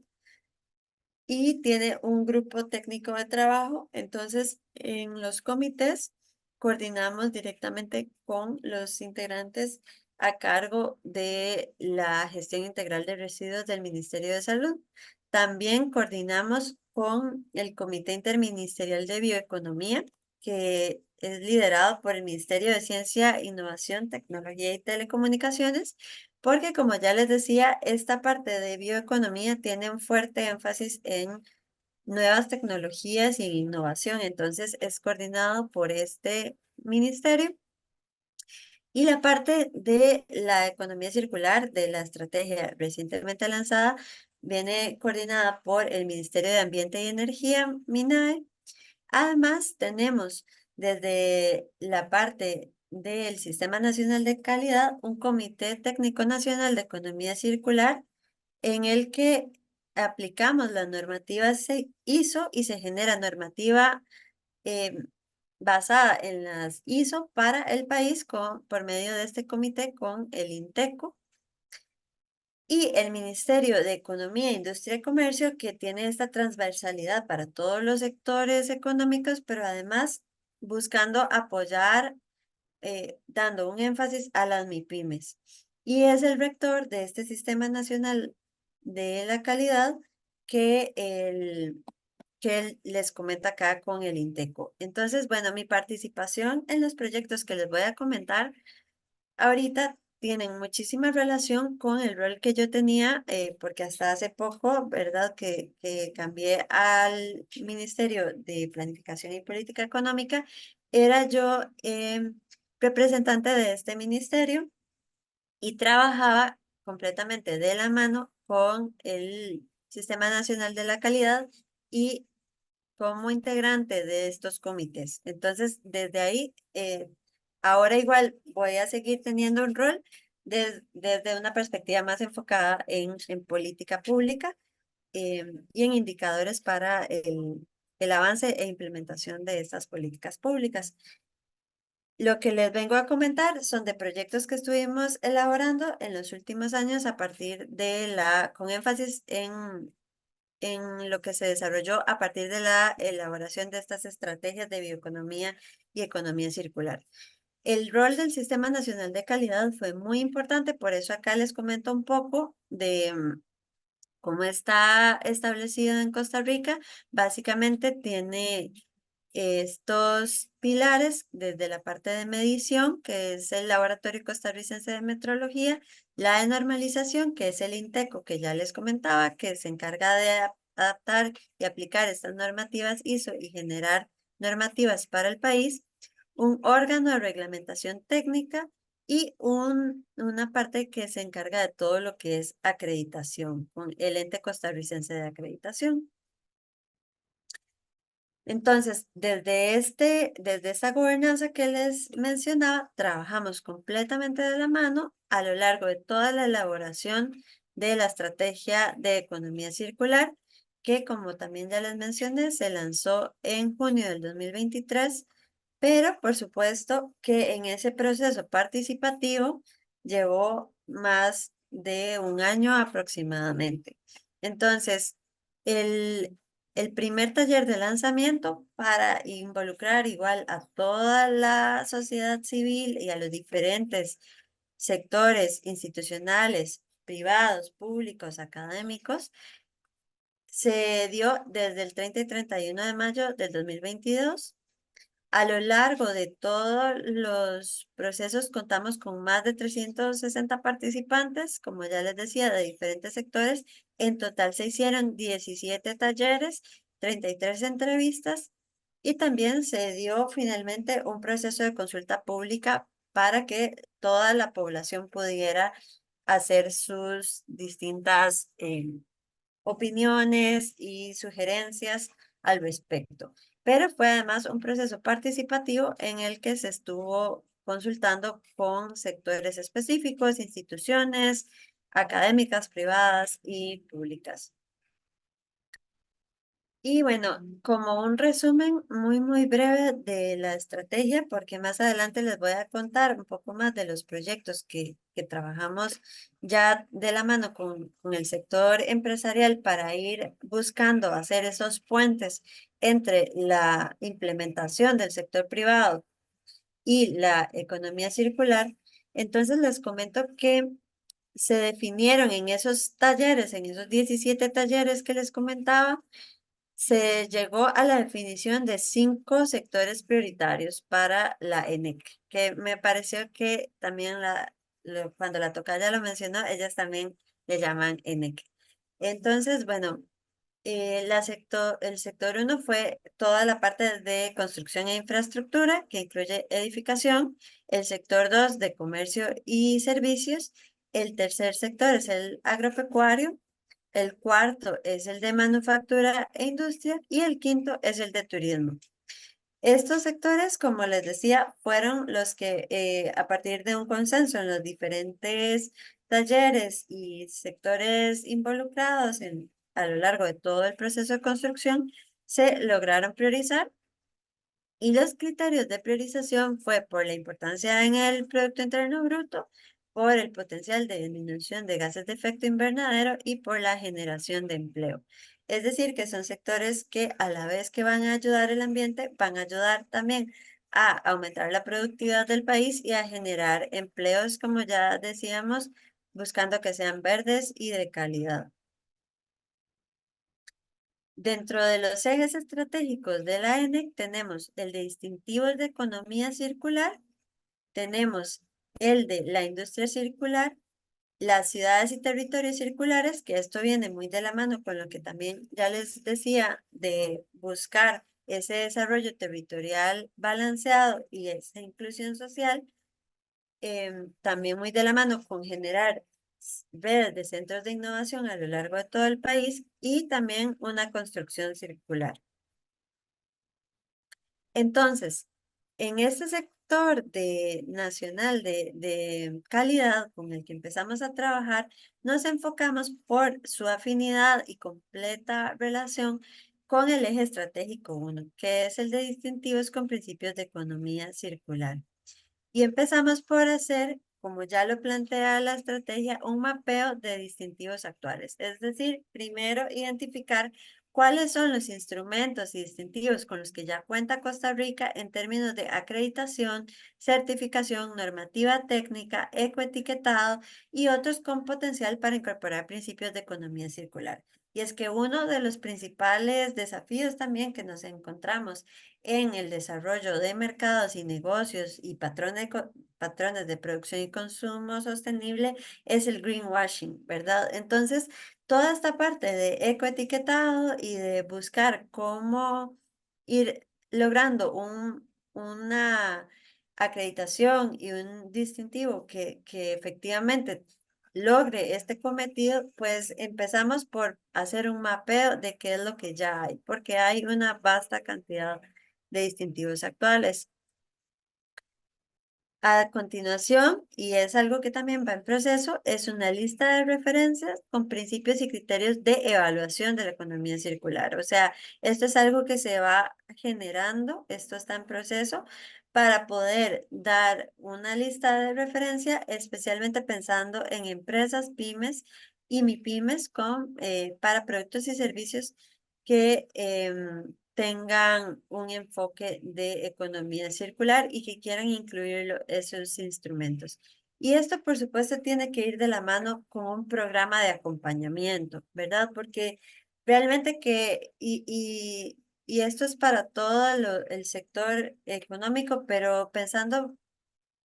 y tiene un grupo técnico de trabajo. Entonces, en los comités coordinamos directamente con los integrantes a cargo de la gestión integral de residuos del Ministerio de Salud. También coordinamos con el Comité Interministerial de Bioeconomía, que es liderado por el Ministerio de Ciencia, Innovación, Tecnología y Telecomunicaciones, porque como ya les decía, esta parte de bioeconomía tiene un fuerte énfasis en nuevas tecnologías y innovación, entonces es coordinado por este ministerio. Y la parte de la economía circular de la estrategia recientemente lanzada viene coordinada por el Ministerio de Ambiente y Energía, MINAE. Además, tenemos desde la parte del Sistema Nacional de Calidad un Comité Técnico Nacional de Economía Circular en el que aplicamos las normativas ISO y se genera normativa eh, basada en las ISO para el país por medio de este comité con el INTECO y el Ministerio de Economía, Industria y Comercio, que tiene esta transversalidad para todos los sectores económicos, pero además buscando apoyar, dando un énfasis a las MIPYMES. Y es el rector de este Sistema Nacional de la Calidad que él les comenta acá con el INTECO. Entonces, bueno, mi participación en los proyectos que les voy a comentar ahorita tienen muchísima relación con el rol que yo tenía, porque hasta hace poco, ¿verdad? Que cambié al Ministerio de Planificación y Política Económica, era yo representante de este ministerio y trabajaba completamente de la mano con el Sistema Nacional de la Calidad y como integrante de estos comités. Entonces, desde ahí, ahora igual voy a seguir teniendo un rol desde una perspectiva más enfocada en política pública y en indicadores para el avance e implementación de estas políticas públicas. Lo que les vengo a comentar son de proyectos que estuvimos elaborando en los últimos años a partir con énfasis en lo que se desarrolló a partir de la elaboración de estas estrategias de bioeconomía y economía circular. El rol del Sistema Nacional de Calidad fue muy importante, por eso acá les comento un poco de cómo está establecido en Costa Rica. Básicamente tiene estos pilares desde la parte de medición, que es el Laboratorio Costarricense de Metrología, la de normalización, que es el INTECO, que ya les comentaba, que se encarga de adaptar y aplicar estas normativas ISO y generar normativas para el país, un órgano de reglamentación técnica y una parte que se encarga de todo lo que es acreditación, con el ente costarricense de acreditación. Entonces, desde esta gobernanza que les mencionaba, trabajamos completamente de la mano a lo largo de toda la elaboración de la estrategia de economía circular, que como también ya les mencioné, se lanzó en junio del 2023 pero por supuesto que en ese proceso participativo llevó más de un año aproximadamente. Entonces, el, el primer taller de lanzamiento para involucrar igual a toda la sociedad civil y a los diferentes sectores institucionales, privados, públicos, académicos, se dio desde el 30 y 31 de mayo del 2022. A lo largo de todos los procesos contamos con más de 360 participantes, como ya les decía, de diferentes sectores. En total se hicieron 17 talleres, 33 entrevistas y también se dio finalmente un proceso de consulta pública para que toda la población pudiera hacer sus distintas opiniones y sugerencias al respecto. Pero fue además un proceso participativo en el que se estuvo consultando con sectores específicos, instituciones académicas, privadas y públicas. Y bueno, como un resumen muy breve de la estrategia, porque más adelante les voy a contar un poco más de los proyectos que trabajamos ya de la mano con el sector empresarial para ir buscando hacer esos puentes entre la implementación del sector privado y la economía circular. Entonces les comento que se definieron en esos talleres, en esos 17 talleres que les comentaba, se llegó a la definición de 5 sectores prioritarios para la ENEC, que me pareció que también cuando la tocaya lo mencionó, ellas también le llaman ENEC. Entonces, bueno, el sector 1 fue toda la parte de construcción e infraestructura, que incluye edificación. El sector 2 de comercio y servicios. El tercer sector es el agropecuario. El cuarto es el de manufactura e industria y el quinto es el de turismo. Estos sectores, como les decía, fueron los que a partir de un consenso en los diferentes talleres y sectores involucrados a lo largo de todo el proceso de construcción, se lograron priorizar. Y los criterios de priorización fue por la importancia en el Producto Interno Bruto, por el potencial de disminución de gases de efecto invernadero y por la generación de empleo. Es decir, que son sectores que a la vez que van a ayudar el ambiente, van a ayudar también a aumentar la productividad del país y a generar empleos, como ya decíamos, buscando que sean verdes y de calidad. Dentro de los ejes estratégicos de la ENEC tenemos el de distintivos de economía circular, tenemos el de la industria circular, las ciudades y territorios circulares, que esto viene muy de la mano con lo que también ya les decía de buscar ese desarrollo territorial balanceado y esa inclusión social, también muy de la mano con generar redes de centros de innovación a lo largo de todo el país y también una construcción circular. Entonces, en este sector nacional de calidad con el que empezamos a trabajar, nos enfocamos por su afinidad y completa relación con el eje estratégico 1, que es el de distintivos con principios de economía circular. Y empezamos por hacer, como ya lo plantea la estrategia, un mapeo de distintivos actuales. Es decir, primero identificar cuáles son los instrumentos y distintivos con los que ya cuenta Costa Rica en términos de acreditación, certificación, normativa técnica, ecoetiquetado y otros con potencial para incorporar principios de economía circular. Y es que uno de los principales desafíos también que nos encontramos en el desarrollo de mercados y negocios y patrones de producción y consumo sostenible es el greenwashing, ¿verdad? Entonces, toda esta parte de ecoetiquetado y de buscar cómo ir logrando una acreditación y un distintivo que efectivamente logre este cometido, pues empezamos por hacer un mapeo de qué es lo que ya hay, porque hay una vasta cantidad de distintivos actuales. A continuación, y es algo que también va en proceso, es una lista de referencias con principios y criterios de evaluación de la economía circular. O sea, esto es algo que se va generando, esto está en proceso para poder dar una lista de referencia, especialmente pensando en empresas, pymes y MIPYMES para productos y servicios que tengan un enfoque de economía circular y que quieran incluir esos instrumentos. Y esto, por supuesto, tiene que ir de la mano con un programa de acompañamiento, ¿verdad? Porque realmente y esto es para todo el sector económico, pero pensando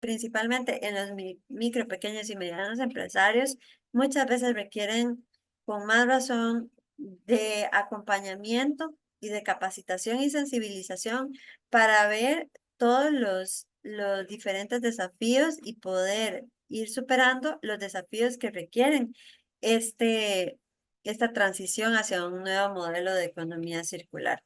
principalmente en los micro, pequeños y medianos empresarios, muchas veces requieren con más razón de acompañamiento y de capacitación y sensibilización para ver todos los diferentes desafíos y poder ir superando los desafíos que requieren esta transición hacia un nuevo modelo de economía circular.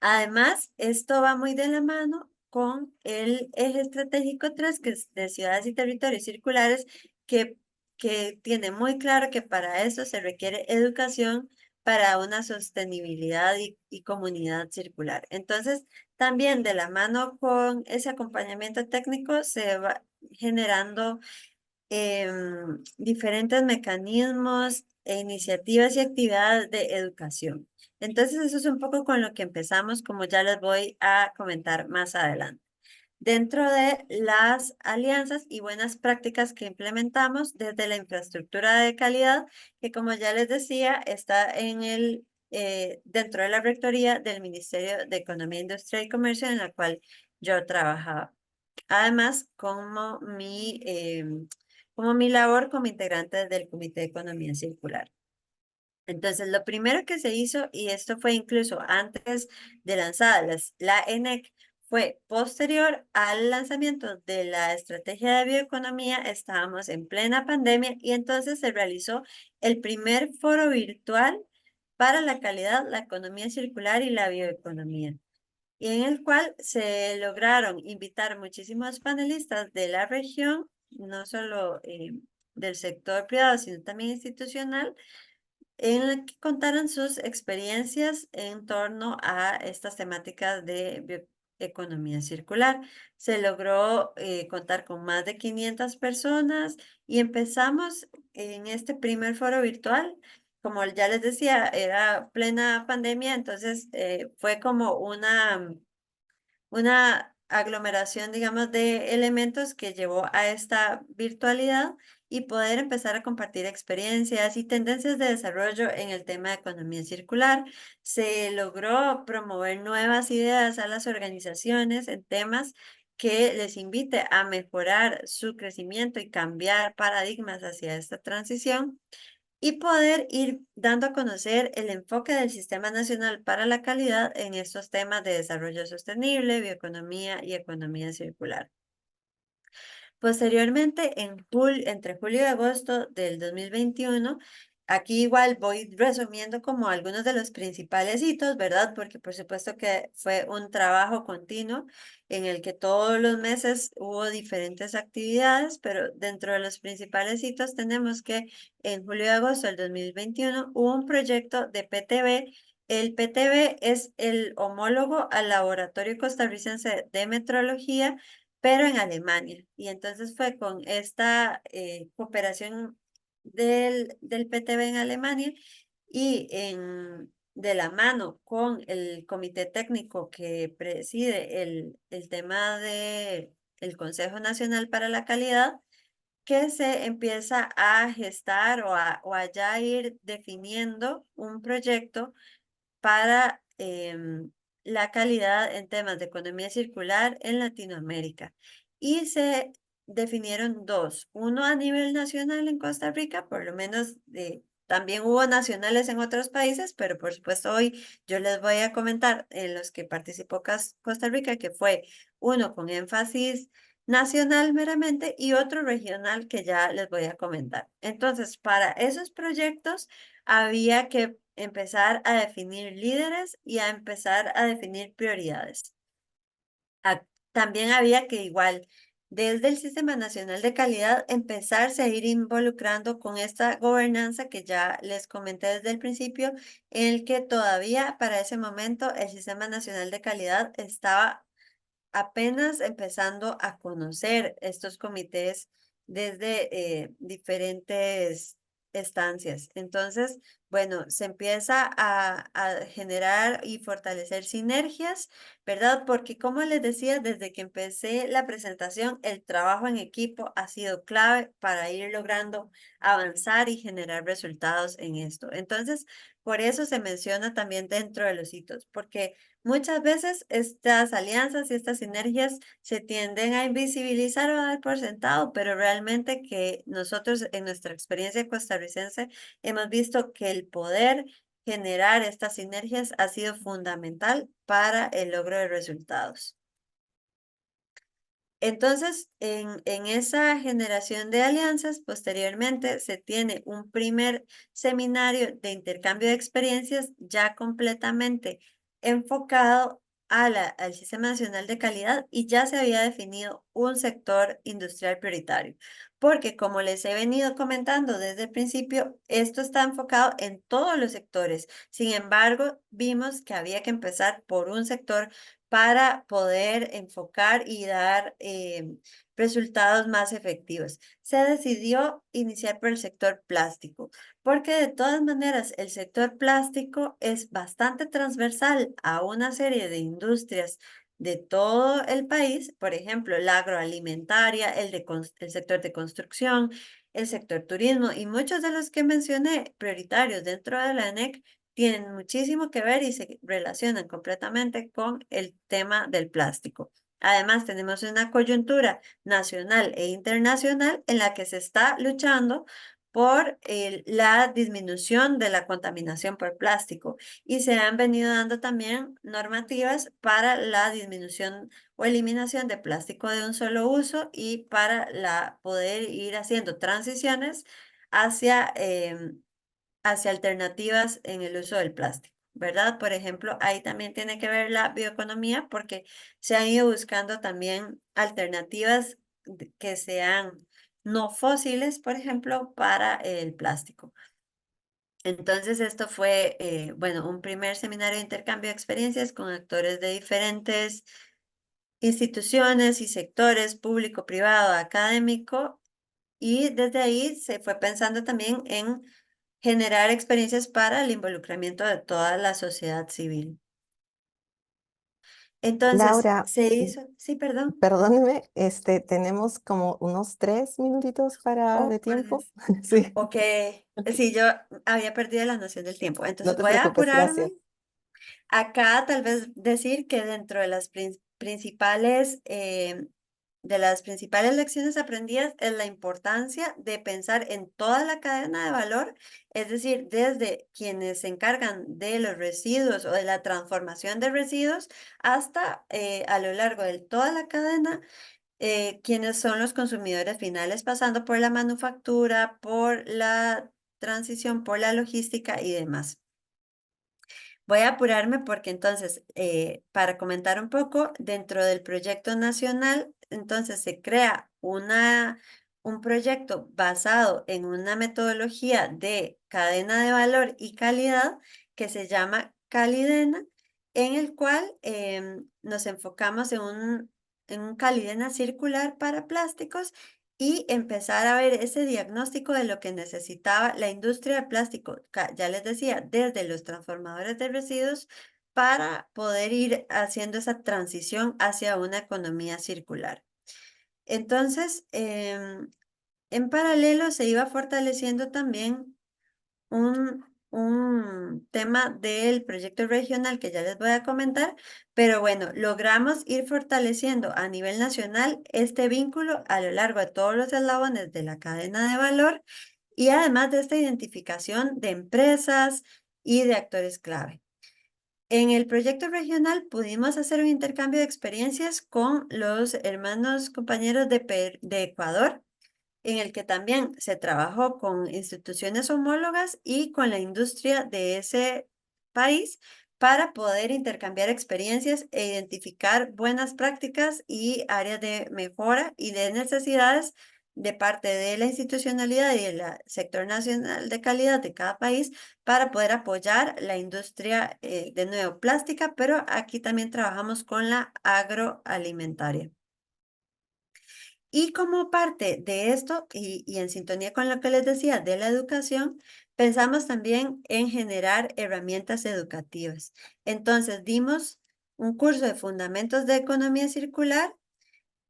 Además, esto va muy de la mano con el eje estratégico 3, que es de ciudades y territorios circulares, que tiene muy claro que para eso se requiere educación para una sostenibilidad y comunidad circular. Entonces, también de la mano con ese acompañamiento técnico se va generando diferentes mecanismos e iniciativas y actividades de educación. Entonces, eso es un poco con lo que empezamos, como ya les voy a comentar más adelante. Dentro de las alianzas y buenas prácticas que implementamos desde la infraestructura de calidad, que como ya les decía, está dentro de la rectoría del Ministerio de Economía, Industria y Comercio, en la cual yo trabajaba. Además, como mi labor como integrante del Comité de Economía Circular. Entonces, lo primero que se hizo, y esto fue incluso antes de lanzada la ENEC, fue posterior al lanzamiento de la estrategia de bioeconomía, estábamos en plena pandemia y entonces se realizó el primer foro virtual para la calidad, la economía circular y la bioeconomía, y en el cual se lograron invitar muchísimos panelistas de la región, no solo del sector privado, sino también institucional, en el que contaran sus experiencias en torno a estas temáticas de bioeconomía circular. Se logró contar con más de 500 personas y empezamos en este primer foro virtual. Como ya les decía, era plena pandemia, entonces fue como una aglomeración, digamos, de elementos que llevó a esta virtualidad y poder empezar a compartir experiencias y tendencias de desarrollo en el tema de economía circular. Se logró promover nuevas ideas a las organizaciones en temas que les invite a mejorar su crecimiento y cambiar paradigmas hacia esta transición y poder ir dando a conocer el enfoque del Sistema Nacional para la Calidad en estos temas de desarrollo sostenible, bioeconomía y economía circular. Posteriormente, entre julio y agosto del 2021, aquí igual voy resumiendo como algunos de los principales hitos, ¿verdad? Porque por supuesto que fue un trabajo continuo en el que todos los meses hubo diferentes actividades, pero dentro de los principales hitos tenemos que en julio y agosto del 2021 hubo un proyecto de PTB. El PTB es el homólogo al Laboratorio Costarricense de Metrología, pero en Alemania. Y entonces fue con esta cooperación del PTB en Alemania y de la mano con el comité técnico que preside el tema del Consejo Nacional para la Calidad, que se empieza a gestar o a ya ir definiendo un proyecto para la calidad en temas de economía circular en Latinoamérica. Y se definieron dos, uno a nivel nacional en Costa Rica, por lo menos también hubo nacionales en otros países, pero por supuesto hoy yo les voy a comentar en los que participó Costa Rica, que fue uno con énfasis nacional meramente y otro regional que ya les voy a comentar. Entonces, para esos proyectos había que empezar a definir líderes y a empezar a definir prioridades. también había que igual, desde el Sistema Nacional de Calidad, empezarse a ir involucrando con esta gobernanza que ya les comenté desde el principio, en el que todavía para ese momento el Sistema Nacional de Calidad estaba apenas empezando a conocer estos comités desde diferentes estancias. Entonces, bueno, se empieza a generar y fortalecer sinergias, ¿verdad? Porque como les decía, desde que empecé la presentación, el trabajo en equipo ha sido clave para ir logrando avanzar y generar resultados en esto. Entonces, por eso se menciona también dentro de los hitos, porque muchas veces estas alianzas y estas sinergias se tienden a invisibilizar o a dar por sentado, pero realmente que nosotros en nuestra experiencia costarricense hemos visto que el poder generar estas sinergias ha sido fundamental para el logro de resultados. Entonces, en esa generación de alianzas, posteriormente se tiene un primer seminario de intercambio de experiencias ya completamente enfocado al Sistema Nacional de Calidad y ya se había definido un sector industrial prioritario. Porque como les he venido comentando desde el principio, esto está enfocado en todos los sectores. Sin embargo, vimos que había que empezar por un sector para poder enfocar y dar resultados más efectivos. Se decidió iniciar por el sector plástico, porque de todas maneras el sector plástico es bastante transversal a una serie de industrias de todo el país, por ejemplo, la agroalimentaria, el sector de construcción, el sector turismo y muchos de los que mencioné prioritarios dentro de la ANEC tienen muchísimo que ver y se relacionan completamente con el tema del plástico. Además, tenemos una coyuntura nacional e internacional en la que se está luchando por la disminución de la contaminación por plástico y se han venido dando también normativas para la disminución o eliminación de plástico de un solo uso y para poder ir haciendo transiciones hacia hacia alternativas en el uso del plástico, ¿verdad? Por ejemplo, ahí también tiene que ver la bioeconomía porque se han ido buscando también alternativas que sean no fósiles, por ejemplo, para el plástico. Entonces, esto fue, bueno, un primer seminario de intercambio de experiencias con actores de diferentes instituciones y sectores, público, privado, académico, y desde ahí se fue pensando también en generar experiencias para el involucramiento de toda la sociedad civil. Entonces, Laura, se hizo, sí, perdón. perdóneme, tenemos como unos 3 minutitos para Oh, de por tiempo. Dios. Sí, Ok, sí, yo había perdido la noción del tiempo, no entonces te voy a preocupes, apurarme. gracias. Acá tal vez decir que dentro de las principales de las principales lecciones aprendidas es la importancia de pensar en toda la cadena de valor, es decir, desde quienes se encargan de los residuos o de la transformación de residuos hasta a lo largo de toda la cadena, quienes son los consumidores finales, pasando por la manufactura, por la transición, por la logística y demás. Voy a apurarme porque entonces, para comentar un poco, dentro del proyecto nacional, entonces se crea un proyecto basado en una metodología de cadena de valor y calidad que se llama Calidena, en el cual nos enfocamos en un Calidena circular para plásticos y empezar a ver ese diagnóstico de lo que necesitaba la industria del plástico, ya les decía, desde los transformadores de residuos para poder ir haciendo esa transición hacia una economía circular. Entonces, en paralelo se iba fortaleciendo también un tema del proyecto regional que ya les voy a comentar, pero bueno, logramos ir fortaleciendo a nivel nacional este vínculo a lo largo de todos los eslabones de la cadena de valor y además de esta identificación de empresas y de actores clave. En el proyecto regional pudimos hacer un intercambio de experiencias con los hermanos compañeros de Ecuador, en el que también se trabajó con instituciones homólogas y con la industria de ese país para poder intercambiar experiencias e identificar buenas prácticas y áreas de mejora y de necesidades de parte de la institucionalidad y del sector nacional de calidad de cada país para poder apoyar la industria de nuevo plástica, pero aquí también trabajamos con la agroalimentaria. Y como parte de esto, y en sintonía con lo que les decía de la educación, pensamos también en generar herramientas educativas. Entonces, dimos un curso de fundamentos de economía circular.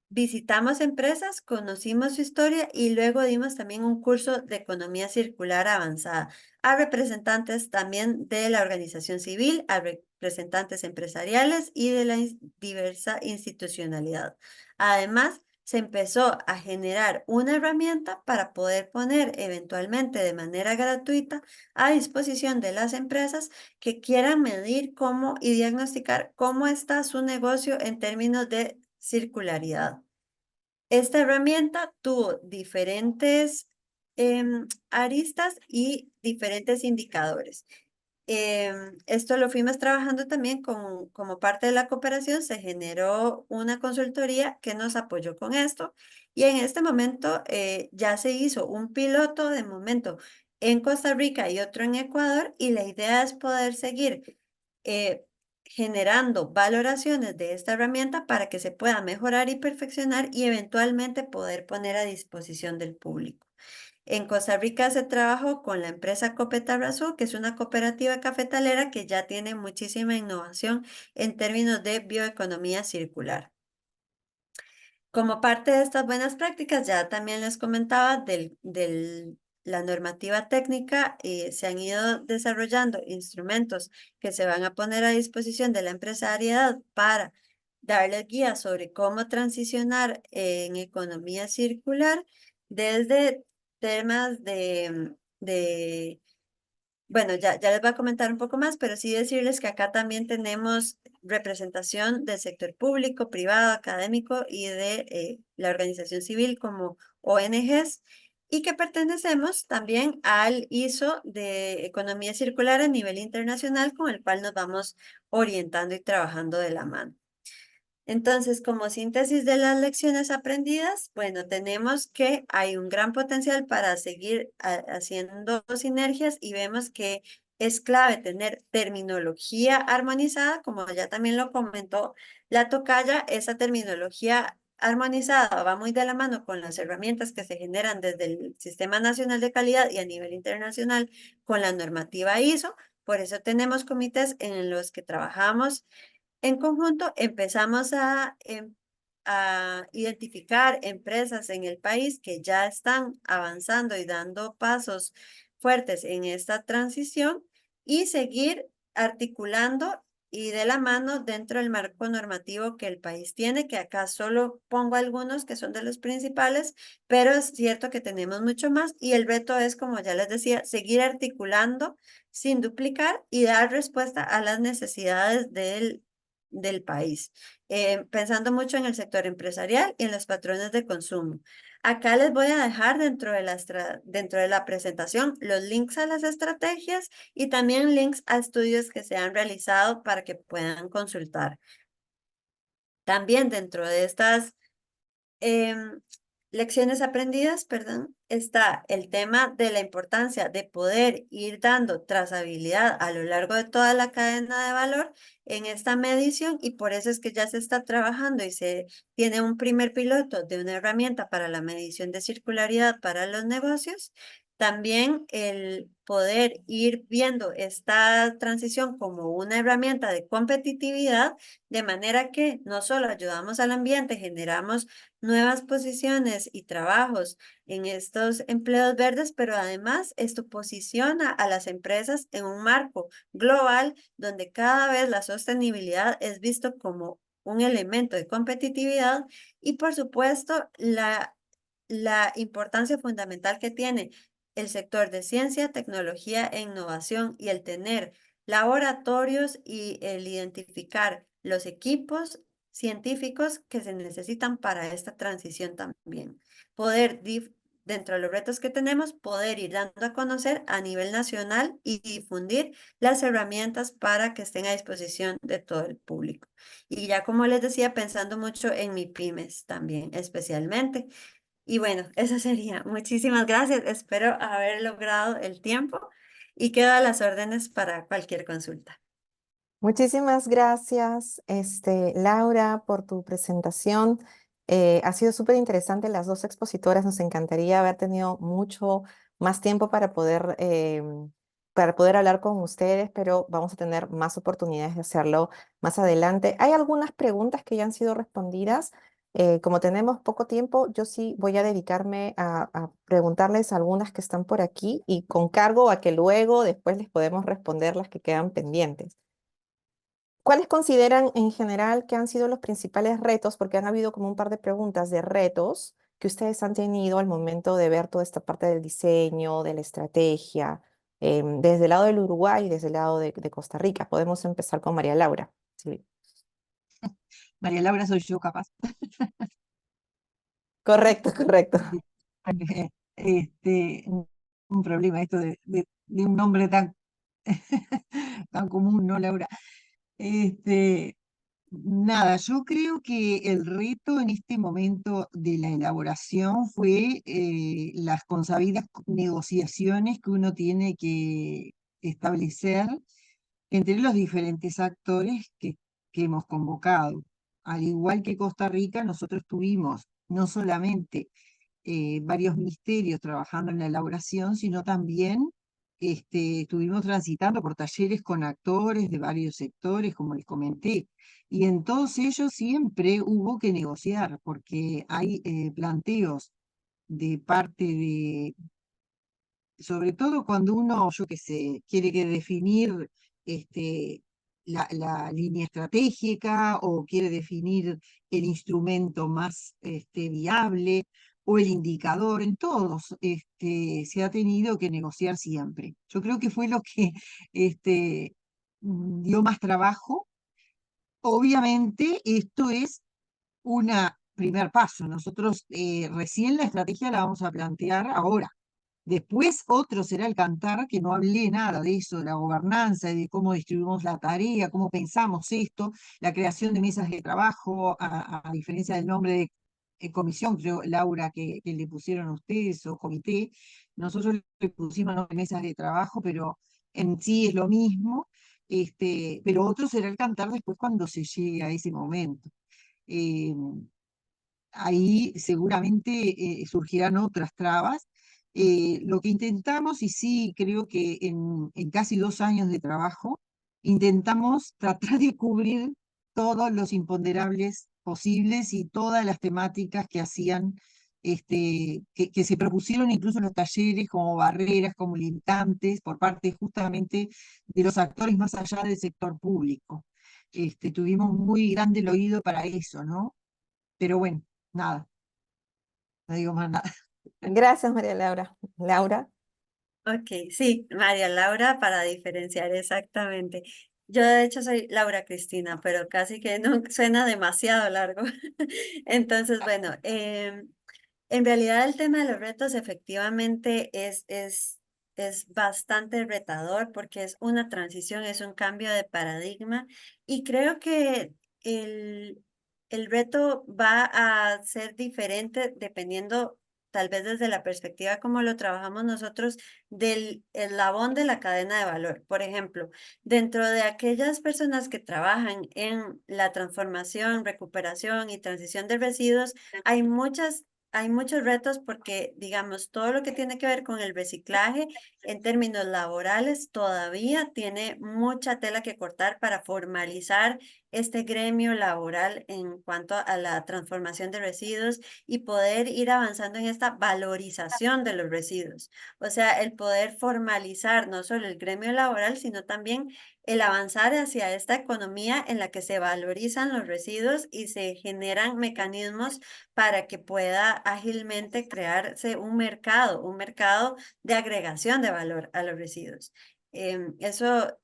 Visitamos empresas, conocimos su historia y luego dimos también un curso de economía circular avanzada a representantes también de la organización civil, a representantes empresariales y de la diversa institucionalidad. Además, se empezó a generar una herramienta para poder poner eventualmente de manera gratuita a disposición de las empresas que quieran medir cómo y diagnosticar cómo está su negocio en términos de circularidad. Esta herramienta tuvo diferentes aristas y diferentes indicadores. Esto lo fuimos trabajando también como parte de la cooperación. Se generó una consultoría que nos apoyó con esto y en este momento ya se hizo un piloto de momento en Costa Rica y otro en Ecuador y la idea es poder seguir eh, generando valoraciones de esta herramienta para que se pueda mejorar y perfeccionar y eventualmente poder poner a disposición del público. En Costa Rica se trabajó con la empresa Copetabrazú, que es una cooperativa cafetalera que ya tiene muchísima innovación en términos de bioeconomía circular. Como parte de estas buenas prácticas, ya también les comentaba la normativa técnica, se han ido desarrollando instrumentos que se van a poner a disposición de la empresariedad para darles guías sobre cómo transicionar en economía circular desde temas bueno, ya les voy a comentar un poco más, pero sí decirles que acá también tenemos representación del sector público, privado, académico y de la organización civil como ONGs y que pertenecemos también al ISO de Economía Circular a nivel internacional con el cual nos vamos orientando y trabajando de la mano. Entonces, como síntesis de las lecciones aprendidas, bueno, tenemos que hay un gran potencial para seguir haciendo sinergias y vemos que es clave tener terminología armonizada, como ya también lo comentó la tocaya, esa terminología armonizada va muy de la mano con las herramientas que se generan desde el Sistema Nacional de Calidad y a nivel internacional con la normativa ISO. Por eso tenemos comités en los que trabajamos en conjunto, empezamos a identificar empresas en el país que ya están avanzando y dando pasos fuertes en esta transición y seguir articulando y de la mano dentro del marco normativo que el país tiene, que acá solo pongo algunos que son de los principales, pero es cierto que tenemos mucho más y el reto es, como ya les decía, seguir articulando sin duplicar y dar respuesta a las necesidades del país, pensando mucho en el sector empresarial y en los patrones de consumo. Acá les voy a dejar dentro de la presentación los links a las estrategias y también links a estudios que se han realizado para que puedan consultar. También dentro de estas lecciones aprendidas, perdón, está el tema de la importancia de poder ir dando trazabilidad a lo largo de toda la cadena de valor en esta medición y por eso es que ya se está trabajando y se tiene un primer piloto de una herramienta para la medición de circularidad para los negocios. También el poder ir viendo esta transición como una herramienta de competitividad, de manera que no solo ayudamos al ambiente, generamos nuevas posiciones y trabajos en estos empleos verdes, pero además esto posiciona a las empresas en un marco global donde cada vez la sostenibilidad es visto como un elemento de competitividad y por supuesto la importancia fundamental que tiene el sector de ciencia, tecnología e innovación y el tener laboratorios y el identificar los equipos científicos que se necesitan para esta transición también. Poder dentro de los retos que tenemos, poder ir dando a conocer a nivel nacional y difundir las herramientas para que estén a disposición de todo el público. Y ya como les decía, pensando mucho en mi pymes también, especialmente. Y bueno, eso sería. Muchísimas gracias. Espero haber logrado el tiempo y quedo a las órdenes para cualquier consulta. Muchísimas gracias, Laura, por tu presentación. Ha sido súper interesante las dos expositoras. Nos encantaría haber tenido mucho más tiempo para poder hablar con ustedes, pero vamos a tener más oportunidades de hacerlo más adelante. Hay algunas preguntas que ya han sido respondidas. Como tenemos poco tiempo, yo sí voy a dedicarme a preguntarles algunas que están por aquí y con cargo a que luego después les podemos responder las que quedan pendientes. ¿Cuáles consideran en general que han sido los principales retos? Porque han habido como un par de preguntas de retos que ustedes han tenido al momento de ver toda esta parte del diseño, de la estrategia, desde el lado del Uruguay y desde el lado de Costa Rica. Podemos empezar con María Laura. Sí. María Laura soy yo capaz. Correcto, correcto. Un un problema esto de un nombre tan, tan común, ¿no, Laura? Este, Nada, yo creo que el reto en este momento de la elaboración fue las consabidas negociaciones que uno tiene que establecer entre los diferentes actores que hemos convocado. Al igual que Costa Rica, nosotros tuvimos no solamente varios ministerios trabajando en la elaboración, sino también estuvimos transitando por talleres con actores de varios sectores, como les comenté, y en todos ellos siempre hubo que negociar, porque hay planteos de parte de, sobre todo cuando uno, yo qué sé, quiere que definir la línea estratégica o quiere definir el instrumento más viable o el indicador, en todos se ha tenido que negociar siempre. Yo creo que fue lo que dio más trabajo. Obviamente, esto es una primer paso. Nosotros recién la estrategia la vamos a plantear ahora. Después otro será el cantar, que no hablé nada de eso, de la gobernanza, de cómo distribuimos la tarea, cómo pensamos esto, la creación de mesas de trabajo, a diferencia del nombre de comisión, creo, Laura, que le pusieron a ustedes, o comité, nosotros le pusimos nombre de mesas de trabajo, pero en sí es lo mismo, pero otro será el cantar después cuando se llegue a ese momento. Eh, Ahí seguramente surgirán otras trabas. Lo que intentamos, y sí creo que en casi 2 años de trabajo, intentamos tratar de cubrir todos los imponderables posibles y todas las temáticas que hacían, que se propusieron incluso en los talleres como barreras, como limitantes, por parte justamente de los actores más allá del sector público. Tuvimos muy grande el oído para eso, ¿no? Pero bueno, nada, no digo más nada. Gracias, María Laura. Laura. Ok, sí, María Laura, para diferenciar exactamente. Yo de hecho soy Laura Cristina, pero casi que no suena demasiado largo. Entonces, bueno, en realidad el tema de los retos efectivamente es bastante retador porque es una transición, es un cambio de paradigma y creo que el, el reto va a ser diferente dependiendo, tal vez desde la perspectiva como lo trabajamos nosotros, del eslabón de la cadena de valor. Por ejemplo, dentro de aquellas personas que trabajan en la transformación, recuperación y transición de residuos, hay muchos retos porque, digamos, todo lo que tiene que ver con el reciclaje en términos laborales todavía tiene mucha tela que cortar para formalizar este gremio laboral en cuanto a la transformación de residuos y poder ir avanzando en esta valorización de los residuos. O sea, el poder formalizar no solo el gremio laboral, sino también el avanzar hacia esta economía en la que se valorizan los residuos y se generan mecanismos para que pueda ágilmente crearse un mercado de agregación de valor a los residuos. Eso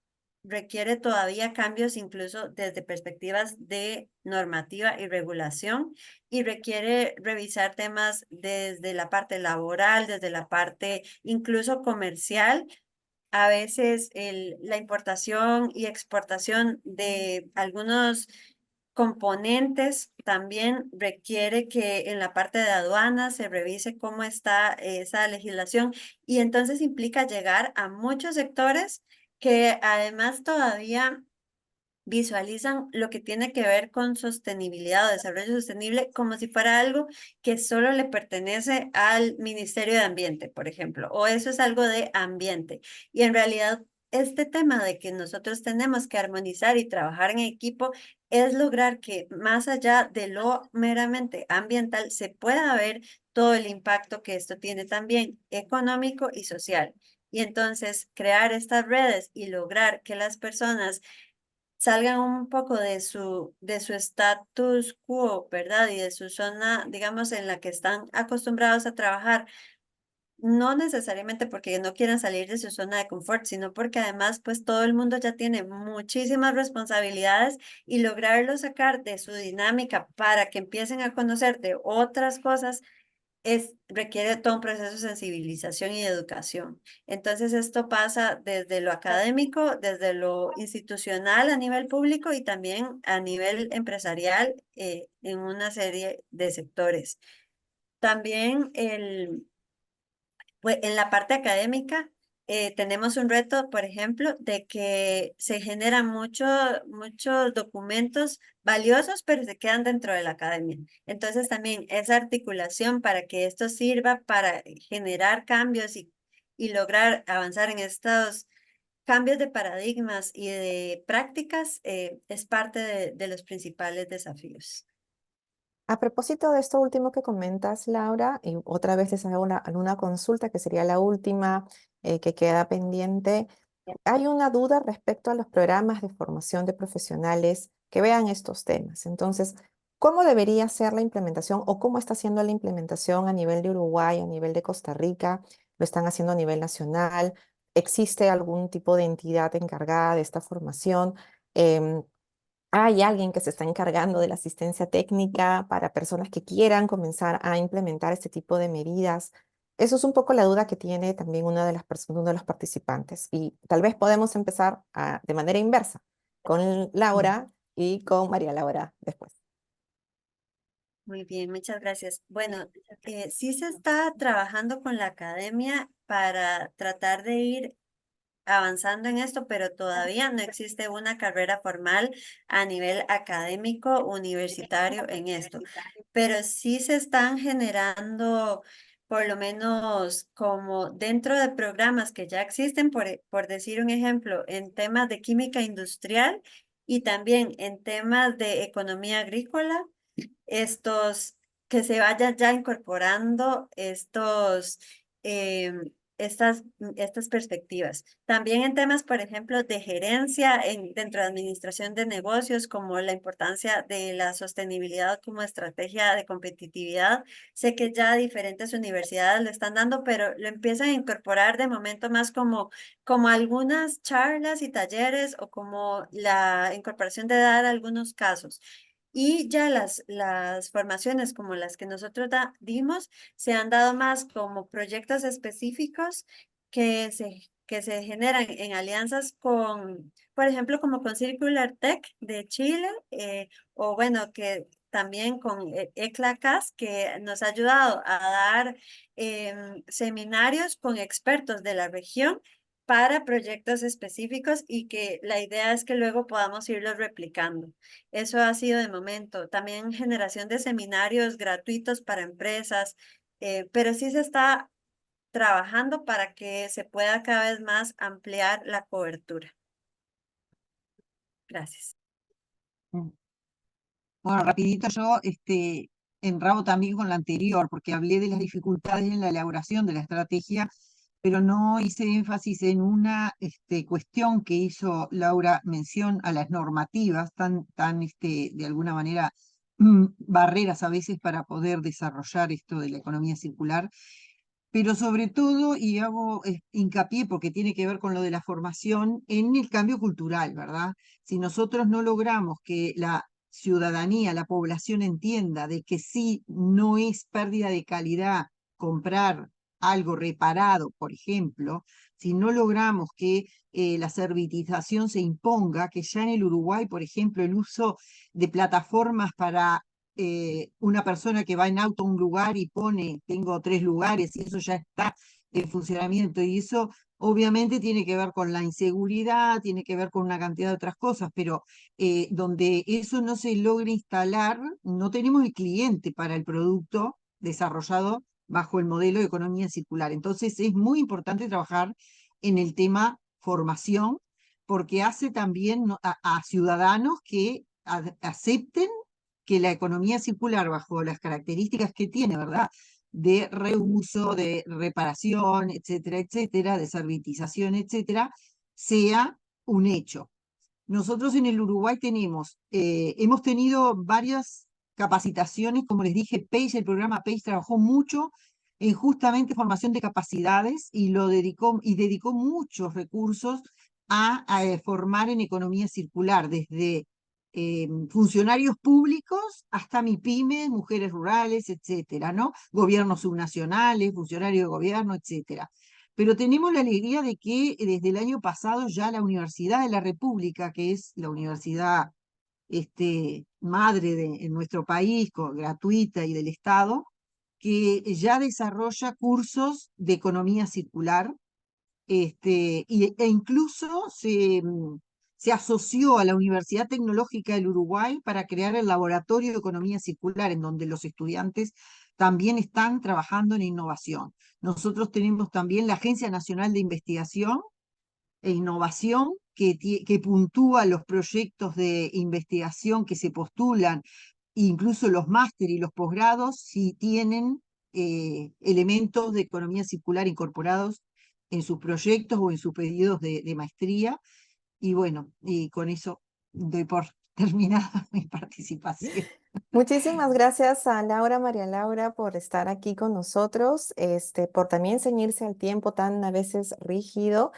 requiere todavía cambios incluso desde perspectivas de normativa y regulación y requiere revisar temas desde la parte laboral, desde la parte incluso comercial. A veces la importación y exportación de algunos componentes también requiere que en la parte de aduanas se revise cómo está esa legislación y entonces implica llegar a muchos sectores que además todavía visualizan lo que tiene que ver con sostenibilidad o desarrollo sostenible como si fuera algo que solo le pertenece al Ministerio de Ambiente, por ejemplo, o eso es algo de ambiente. Y en realidad, este tema de que nosotros tenemos que armonizar y trabajar en equipo es lograr que más allá de lo meramente ambiental se pueda ver todo el impacto que esto tiene también económico y social. Y entonces crear estas redes y lograr que las personas salgan un poco de su status quo, ¿verdad? Y de su zona, digamos, en la que están acostumbrados a trabajar, no necesariamente porque no quieran salir de su zona de confort, sino porque además, pues todo el mundo ya tiene muchísimas responsabilidades y lograrlo sacar de su dinámica para que empiecen a conocer de otras cosas requiere todo un proceso de sensibilización y de educación. Entonces, esto pasa desde lo académico, desde lo institucional a nivel público y también a nivel empresarial en una serie de sectores. También pues, en la parte académica tenemos un reto, por ejemplo, de que se generan muchos documentos valiosos, pero se quedan dentro de la academia. Entonces también esa articulación para que esto sirva para generar cambios y lograr avanzar en estos cambios de paradigmas y de prácticas es parte de los principales desafíos. A propósito de esto último que comentas, Laura, y otra vez les hago una consulta que sería la última que queda pendiente. Hay una duda respecto a los programas de formación de profesionales que vean estos temas. Entonces, ¿cómo debería ser la implementación o cómo está haciendo la implementación a nivel de Uruguay, a nivel de Costa Rica? ¿Lo están haciendo a nivel nacional? ¿Existe algún tipo de entidad encargada de esta formación? Em, ¿Hay alguien que se está encargando de la asistencia técnica para personas que quieran comenzar a implementar este tipo de medidas? Eso es un poco la duda que tiene también una de las personas, uno de los participantes. Y tal vez podemos empezar de manera inversa con Laura y con María Laura después. Muy bien, muchas gracias. Bueno, sí se está trabajando con la academia para tratar de ir avanzando en esto, pero todavía no existe una carrera formal a nivel académico universitario en esto. Pero sí se están generando, por lo menos como dentro de programas que ya existen, por decir un ejemplo, en temas de química industrial y también en temas de economía agrícola estos, que se vayan ya incorporando estas perspectivas. También en temas, por ejemplo, de gerencia dentro de administración de negocios, como la importancia de la sostenibilidad como estrategia de competitividad. Sé que ya diferentes universidades lo están dando, pero lo empiezan a incorporar de momento más como algunas charlas y talleres o como la incorporación de dar algunos casos. Y ya las formaciones como las que nosotros dimos se han dado más como proyectos específicos que se generan en alianzas con, por ejemplo, como con Circular Tech de Chile, o bueno, que también con ECLACAS, que nos ha ayudado a dar seminarios con expertos de la región para proyectos específicos y que la idea es que luego podamos irlos replicando. Eso ha sido de momento. También generación de seminarios gratuitos para empresas, pero sí se está trabajando para que se pueda cada vez más ampliar la cobertura. Gracias. Mm. Bueno, rapidito yo enrabo también con la anterior, porque hablé de las dificultades en la elaboración de la estrategia, pero no hice énfasis en una cuestión que hizo Laura mención a las normativas, de alguna manera barreras a veces para poder desarrollar esto de la economía circular. pero sobre todo, y hago hincapié porque tiene que ver con lo de la formación, en el cambio cultural, ¿verdad? Si nosotros no logramos que la ciudadanía, la población entienda de que sí no es pérdida de calidad comprar algo reparado, por ejemplo, si no logramos que la servitización se imponga, que ya en el Uruguay, por ejemplo, el uso de plataformas para una persona que va en auto a un lugar y pone, tengo 3 lugares, y eso ya está en funcionamiento, y eso obviamente tiene que ver con la inseguridad, tiene que ver con una cantidad de otras cosas, pero donde eso no se logre instalar, no tenemos el cliente para el producto desarrollado bajo el modelo de economía circular. Entonces es muy importante trabajar en el tema formación, porque hace también a ciudadanos que acepten que la economía circular, bajo las características que tiene, ¿verdad? De reuso, de reparación, etcétera, etcétera, de servitización, etcétera, sea un hecho. Nosotros en el Uruguay hemos tenido varias capacitaciones, como les dije, PACE, el programa PACE trabajó mucho en justamente formación de capacidades y dedicó muchos recursos a formar en economía circular, desde funcionarios públicos hasta MIPYME, mujeres rurales, etcétera, ¿no? Gobiernos subnacionales, funcionarios de gobierno, etcétera. Pero tenemos la alegría de que desde el año pasado ya la Universidad de la República, que es la universidad madre en nuestro país, gratuita y del Estado, que ya desarrolla cursos de economía circular, e incluso se asoció a la Universidad Tecnológica del Uruguay para crear el Laboratorio de Economía Circular, en donde los estudiantes también están trabajando en innovación. Nosotros tenemos también la Agencia Nacional de Investigación e Innovación, que puntúa los proyectos de investigación que se postulan, incluso los máster y los posgrados, si tienen elementos de economía circular incorporados en sus proyectos o en sus pedidos de maestría. Y bueno, y con eso doy por terminada mi participación. Muchísimas gracias a Laura, María Laura, por estar aquí con nosotros, por también ceñirse al tiempo tan a veces rígido,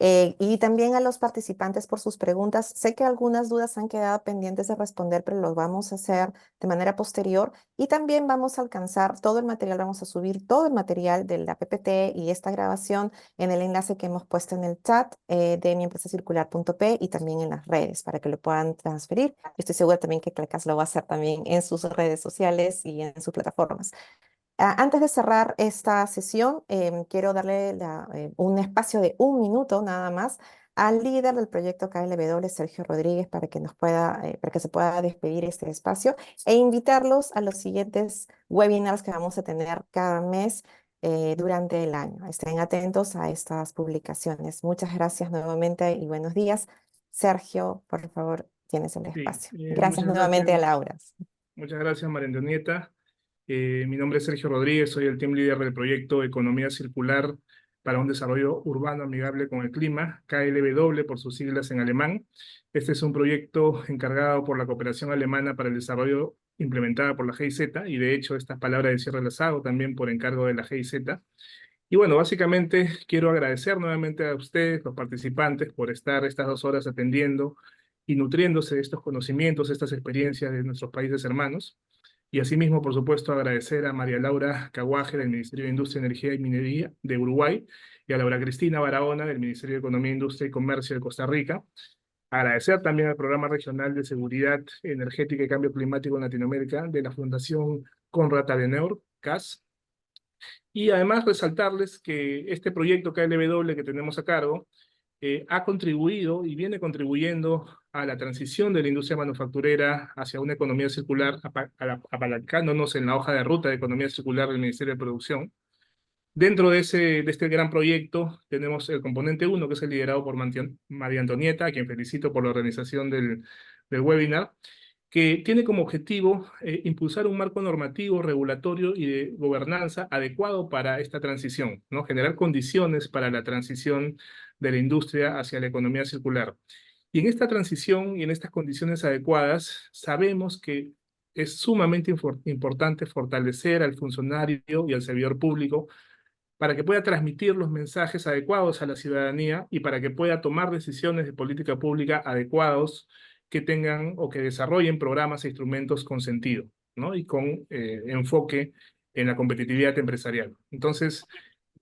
y también a los participantes por sus preguntas. Sé que algunas dudas han quedado pendientes de responder, pero lo vamos a hacer de manera posterior, y también vamos a alcanzar todo el material, vamos a subir todo el material de la PPT y esta grabación en el enlace que hemos puesto en el chat de miempresacircular.p y también en las redes para que lo puedan transferir. Estoy segura también que Clecas lo va a hacer también en sus redes sociales y en sus plataformas. Antes de cerrar esta sesión, quiero darle un espacio de 1 minuto nada más al líder del proyecto KLW, Sergio Rodríguez, para que para que se pueda despedir este espacio e invitarlos a los siguientes webinars que vamos a tener cada mes durante el año. Estén atentos a estas publicaciones. Muchas gracias nuevamente y buenos días. Sergio, por favor, tienes el Sí, espacio. Gracias muchas nuevamente a gracias. Laura. Muchas gracias, María Antonieta. Mi nombre es Sergio Rodríguez, soy el team leader del proyecto Economía Circular para un desarrollo urbano amigable con el clima, KLW por sus siglas en alemán. Este es un proyecto encargado por la cooperación alemana para el desarrollo implementada por la GIZ, y de hecho estas palabras de cierre las hago también por encargo de la GIZ. Y bueno, básicamente quiero agradecer nuevamente a ustedes, los participantes, por estar estas 2 horas atendiendo y nutriéndose de estos conocimientos, estas experiencias de nuestros países hermanos. Y asimismo, por supuesto, agradecer a María Laura Caguaje del Ministerio de Industria, Energía y Minería de Uruguay y a Laura Cristina Barahona del Ministerio de Economía, Industria y Comercio de Costa Rica. Agradecer también al Programa Regional de Seguridad Energética y Cambio Climático en Latinoamérica de la Fundación Konrad Adenauer, CAS. Y además resaltarles que este proyecto KLW que tenemos a cargo ha contribuido y viene contribuyendo a la transición de la industria manufacturera hacia una economía circular, apalancándonos en la hoja de ruta de economía circular del Ministerio de Producción. Dentro de este gran proyecto tenemos el componente 1, que es el liderado por María Antonieta, a quien felicito por la organización del webinar, que tiene como objetivo impulsar un marco normativo, regulatorio y de gobernanza adecuado para esta transición, ¿no? Generar condiciones para la transición de la industria hacia la economía circular. Y en esta transición y en estas condiciones adecuadas, sabemos que es sumamente importante fortalecer al funcionario y al servidor público para que pueda transmitir los mensajes adecuados a la ciudadanía y para que pueda tomar decisiones de política pública adecuados que tengan o que desarrollen programas e instrumentos con sentido, ¿no? Y con enfoque en la competitividad empresarial. Entonces,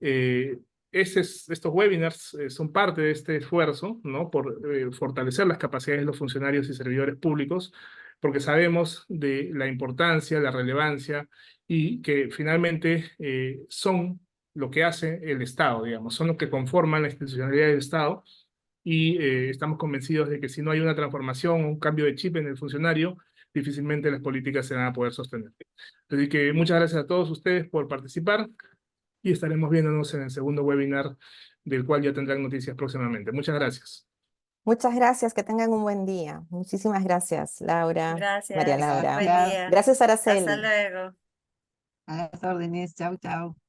estos webinars son parte de este esfuerzo, ¿no? Por fortalecer las capacidades de los funcionarios y servidores públicos, porque sabemos de la importancia, la relevancia y que finalmente son lo que hace el Estado, digamos, son los que conforman la institucionalidad del Estado y estamos convencidos de que si no hay una transformación, un cambio de chip en el funcionario, difícilmente las políticas se van a poder sostener. Así que muchas gracias a todos ustedes por participar y estaremos viéndonos en el segundo webinar del cual ya tendrán noticias próximamente. Muchas gracias. Muchas gracias, que tengan un buen día. Muchísimas gracias, Laura, María Gracias. Laura. Buen Gracias. día. Gracias, Hasta Araceli. luego. A las órdenes. Chau, chau.